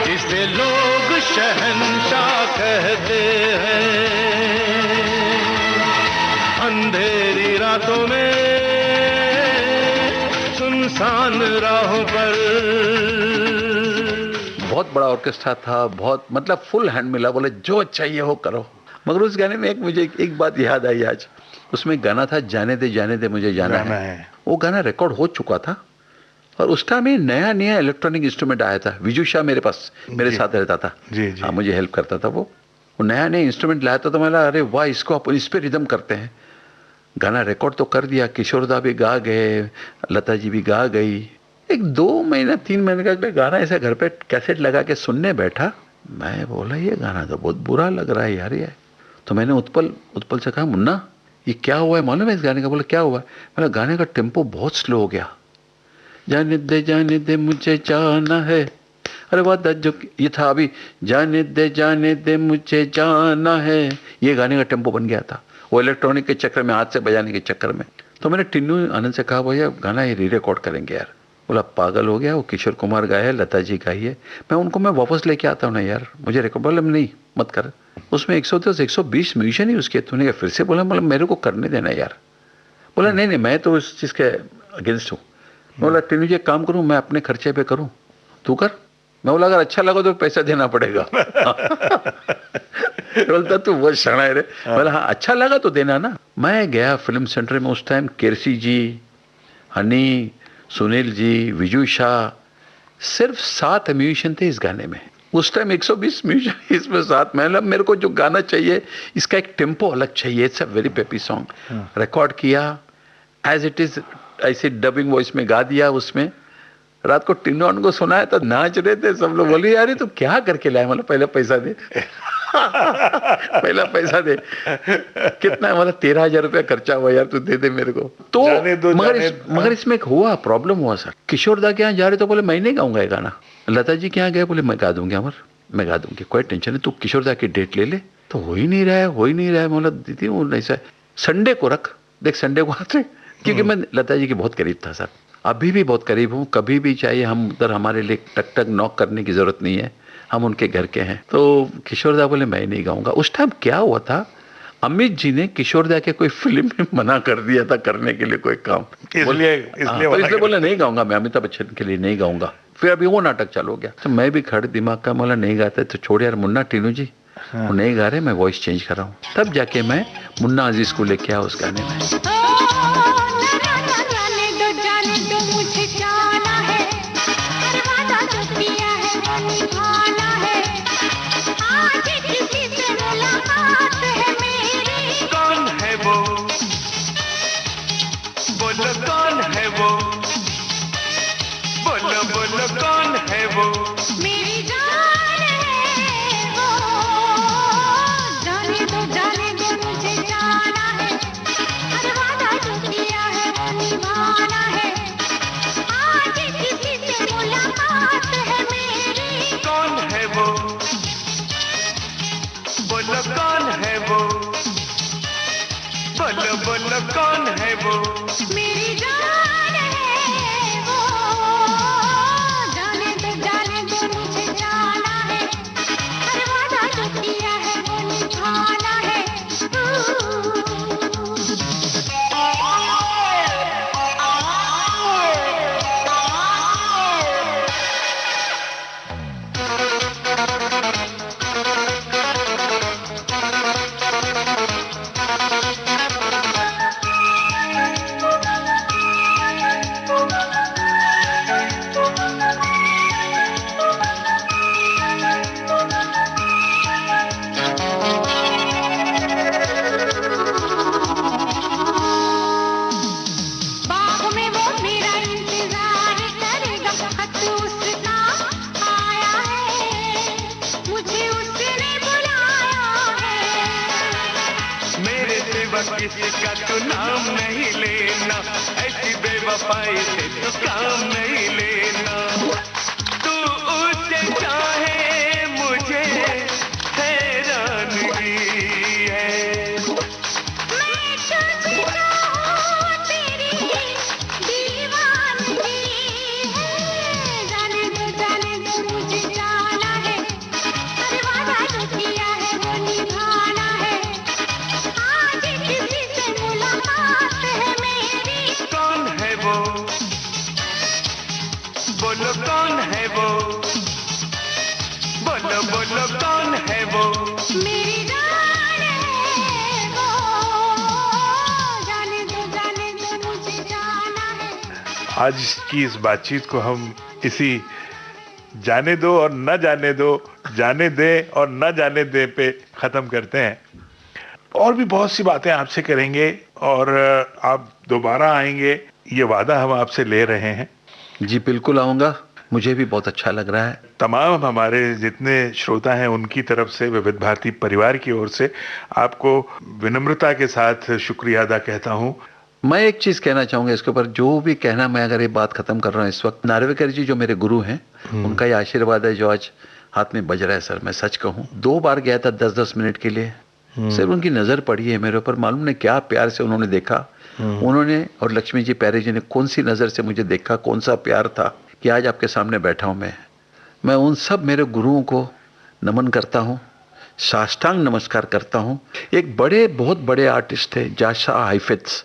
जिसे लोग शहंशाह कहते हैं। अंधेरी रातों में सुनसान राहों पर। बहुत बड़ा ऑर्केस्ट्रा था, बहुत मतलब फुल हैंड मिला, बोले जो चाहिए हो करो। मगर उस गाने में मुझे एक बात याद आई आज, उसमें गाना था जाने दे मुझे जाना है। वो गाना रिकॉर्ड हो चुका था और उस टाइम में नया इलेक्ट्रॉनिक इंस्ट्रूमेंट आया था। विजू शाह मेरे पास मेरे साथ रहता था, हाँ मुझे हेल्प करता था। वो नया इंस्ट्रूमेंट लाया था, तो मैं अरे वाह, इसको अपन इस पे रिदम करते हैं। गाना रिकॉर्ड तो कर दिया, किशोरदा भी गा गए, लता जी भी गा गई। एक 2 महीना 3 महीने का मैं गाना ऐसे घर पे कैसेट लगा के सुनने बैठा, मैं बोला ये गाना तो बहुत बुरा लग रहा है यार ये। तो मैंने उत्पल से कहा, मुन्ना ये क्या हुआ है मालूम है इस गाने का? बोला क्या हुआ? मैंने गाने का टेम्पो बहुत स्लो हो गया। जाने दे मुझे जाना है, अरे वाह जो ये था अभी, जाने दे मुझे जाना है, ये गाने का टेम्पो बन गया था वो इलेक्ट्रॉनिक के चक्कर में, हाथ से बजाने के चक्कर में। तो मैंने टिन्नू आनंद से कहा, भैया गाना ये री रिकॉर्ड करेंगे यार। बोला पागल हो गया, वो किशोर कुमार गाया है, लता जी गाई है, मैं वापस लेके आता हूँ ना यार, मुझे रिकॉर्ड। बोला नहीं मत कर, उसमें 110 120 म्यूजिशियन ही उसके। तूने क्या फिर से बोला? मतलब मेरे को करने देना यार। बोला नहीं मैं तो उस चीज़ के अगेंस्ट हूँ। मैं बोला टिन्नू जी काम करूँ, मैं अपने खर्चे पे करूँ, तू कर। मैं बोला अगर अच्छा लगा तो पैसा देना पड़ेगा। बोलता तू वो शरणा है रे। बोला हाँ अच्छा लगा तो देना ना। मैं गया फिल्म सेंटर में, उस टाइम केरसी जी, हनी, सुनील जी, विजू शाह, सिर्फ 7 म्यूजिशियन थे इस गाने में। उस टाइम 120 म्यूजिशियन इसमें 7। मतलब मेरे को जो गाना चाहिए इसका एक टेम्पो अलग चाहिए, it's a very peppy song. Record किया एज इट इज, ऐसे डबिंग वॉइस में गा दिया। उसमें रात को टिन्नू को सुनाया तो नाच रहे थे सब लोग। बोले यार ये तो क्या करके लाया? मतलब पहले पैसा दे। पहला पैसा दे। कितना है? मतलब 13,000 रुपया खर्चा हुआ यार, तू दे दे मेरे को। तो मगर इसमें एक हुआ प्रॉब्लम हुआ सर। किशोरदा के यहाँ जा रहे तो बोले मैं नहीं गाऊंगा ये गाना। लता जी के यहाँ गए, बोले मैं गा दूंगी अमर, मैं गा दूंगी, कोई टेंशन नहीं, तू किशोरदा की डेट ले ले। तो हो ही नहीं रहा है। मतलब दीदी वो ऐसा संडे को रख, देख संडे को आते, क्योंकि मैं लता जी के बहुत करीब था सर, अभी भी बहुत करीब हूँ। कभी भी चाहिए हम उधर, हमारे लिए टक टक नॉक करने की जरूरत नहीं है, हम उनके घर के हैं। तो किशोरदा बोले मैं नहीं गाऊंगा। उस टाइम क्या हुआ था, अमित जी ने किशोरदा के कोई फिल्म में मना कर दिया था करने के लिए कोई काम, इसलिए बोला नहीं गाऊंगा मैं, अमिताभ बच्चन के लिए नहीं गाऊंगा। फिर अभी वो नाटक चालू हो गया, तो मैं भी खड़े दिमाग का, बोला नहीं गाते तो छोड़ यार मुन्ना, टीनू जी वो नहीं गा रहे, मैं वॉइस चेंज कर रहा हूँ। तब जाके मैं मुन्ना अजीज को लेके आया उस गाने में। जाने दो मुझे जाना है, वादा जो किया है वो निभाना है, आज किसी से मुलाकात है मेरी। कौन है वो, बोलो कौन है वो, बोलो कौन है वो? मेरी जान है वो, जाने दो मुझे जाना है, वादा जो किया है वो निभाना है, आज किसी से मुलाकात है मेरी। कौन है वो, बोलो कौन है वो, बोलो कौन है वो? मेरी जान है वो, जाने दो मुझे जाना है, वादा जो किया है वो निभाना है। बाग में वो मेरा इंतजार करेगा, खत उसका आया है, मुझे उसने बुलाया है। मेरे सिवा किसी का तू नाम नहीं लेना, ऐसी बेवफाई से तू काम नहीं लेना। तू उससे चाहे मुझे हैरानगी, आज की इस बातचीत को हम इसी जाने दो और न जाने दो, जाने दे और न जाने दे पे खत्म करते हैं। और भी बहुत सी बातें आपसे करेंगे और आप दोबारा आएंगे, ये वादा हम आपसे ले रहे हैं। जी बिल्कुल आऊँगा, मुझे भी बहुत अच्छा लग रहा है। तमाम हमारे जितने श्रोता हैं उनकी तरफ से, विविध भारती परिवार की ओर से आपको विनम्रता के साथ शुक्रिया अदा कहता हूँ। मैं एक चीज कहना चाहूंगा इसके ऊपर, जो भी कहना, मैं अगर ये बात खत्म कर रहा हूँ इस वक्त, नार्वेकर जी जो मेरे गुरु हैं, उनका ये आशीर्वाद है जो आज हाथ में बज रहा है सर। मैं सच कहूँ, 2 बार गया था 10-10 मिनट के लिए, सिर्फ उनकी नजर पड़ी है मेरे ऊपर। मालूम नहीं क्या प्यार से उन्होंने देखा, उन्होंने और लक्ष्मी जी प्यारे जी ने कौन सी नजर से मुझे देखा, कौन सा प्यार था कि आज आपके सामने बैठा हूँ मैं उन सब मेरे गुरुओं को नमन करता हूँ, साष्टांग नमस्कार करता हूँ। एक बहुत बड़े आर्टिस्ट थे जाशा हाइफिट्ज,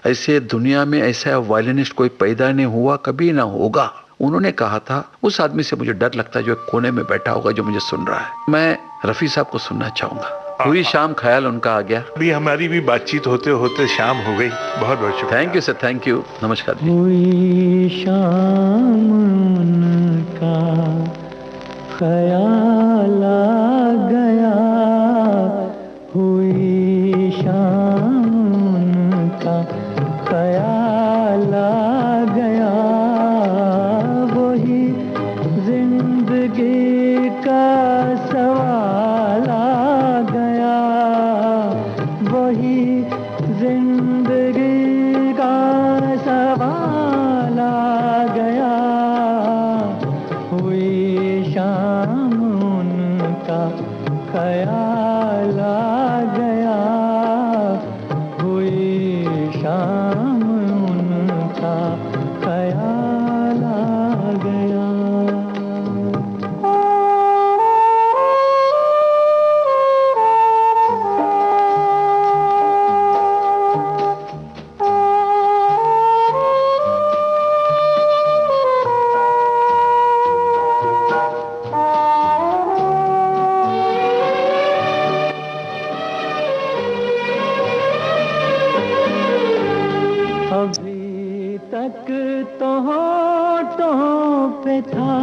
ऐसे दुनिया में ऐसा वायलिनिस्ट कोई पैदा नहीं हुआ, कभी ना होगा। उन्होंने कहा था, उस आदमी से मुझे डर लगता है जो एक कोने में बैठा होगा जो मुझे सुन रहा है। मैं रफी साहब को सुनना चाहूंगा। पूरी शाम ख्याल उनका आ गया। अभी हमारी भी बातचीत होते होते शाम हो गई। बहुत बहुत शुक्रिया। Thank you sir, thank you, नमस्कार जी। हुई शाम उनका ख्याल आ गया, हुई शाम उनका ख्याल आ गया, वही जिंदगी का सवाल आ गया, वही जिंदगी का सवाल आ गया, हुई शाम उनका ख्याल आ गया, हुई शाम उनका ख्याल आ गया। अभी तक तो होठों पे था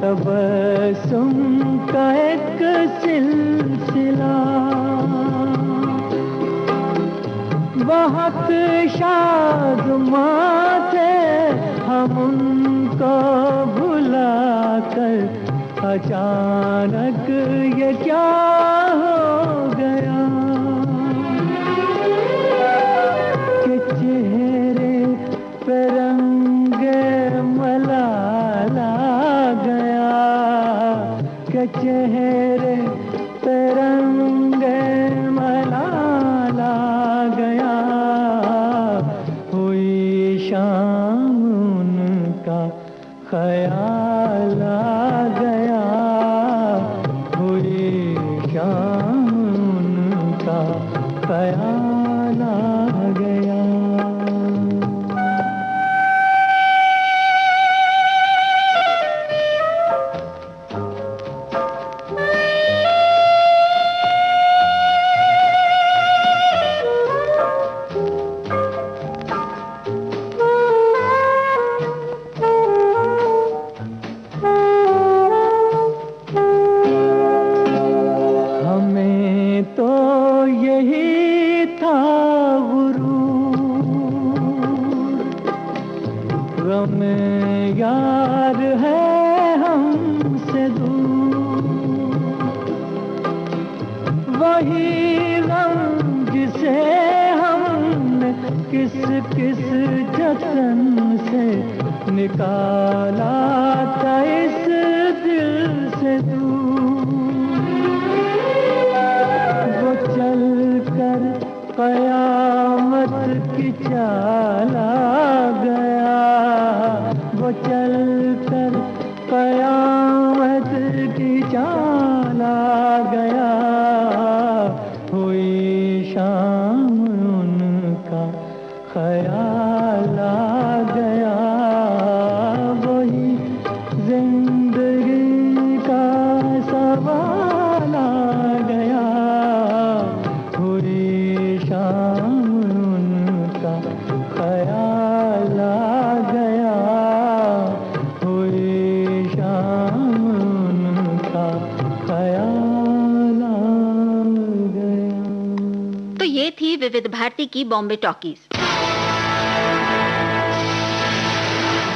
तबस्सुम का एक सिलसिला, बहुत शादमां थे हम उनको भुला कर, अचानक ये क्या हो गया कि चेहरे पे रंगे मलाल आ गया, कि चेहरे पे रंगे मलाल आ गया, हुई शाम उनका ख्याल आ गया, हुई शाम उनका ख्याल आ गया। हमें तो यही था गुरूर, गम यार है हमसे दूर, वही गम जिसे हमने किस किस जतन से निकाला था इस दिल से दूर, वो चल कर कयामत की चाल आ गया, वो चल कर कयामत की चाल आ गया, हुई शाम उनका ख्याल आ गया, वही जिंदगी का सवाल आ गया, हुई शाम उनका विविध भारती की बॉम्बे टॉकीज।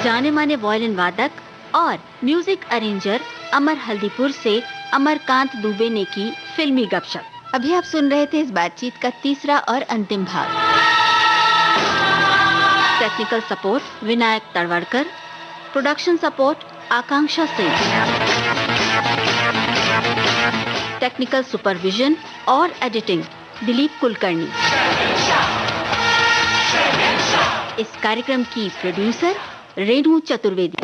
जाने माने वायलिन वादक और म्यूजिक अरेंजर अमर हल्दीपुर से अमरकांत दुबे ने की फिल्मी गपशप। अभी आप सुन रहे थे इस बातचीत का तीसरा और अंतिम भाग। Technical support Vinayak Tadwadkar, production support Akanksha Singh, technical supervision और एडिटिंग दिलीप कुलकर्णी। इस कार्यक्रम की प्रोड्यूसर रेणु चतुर्वेदी।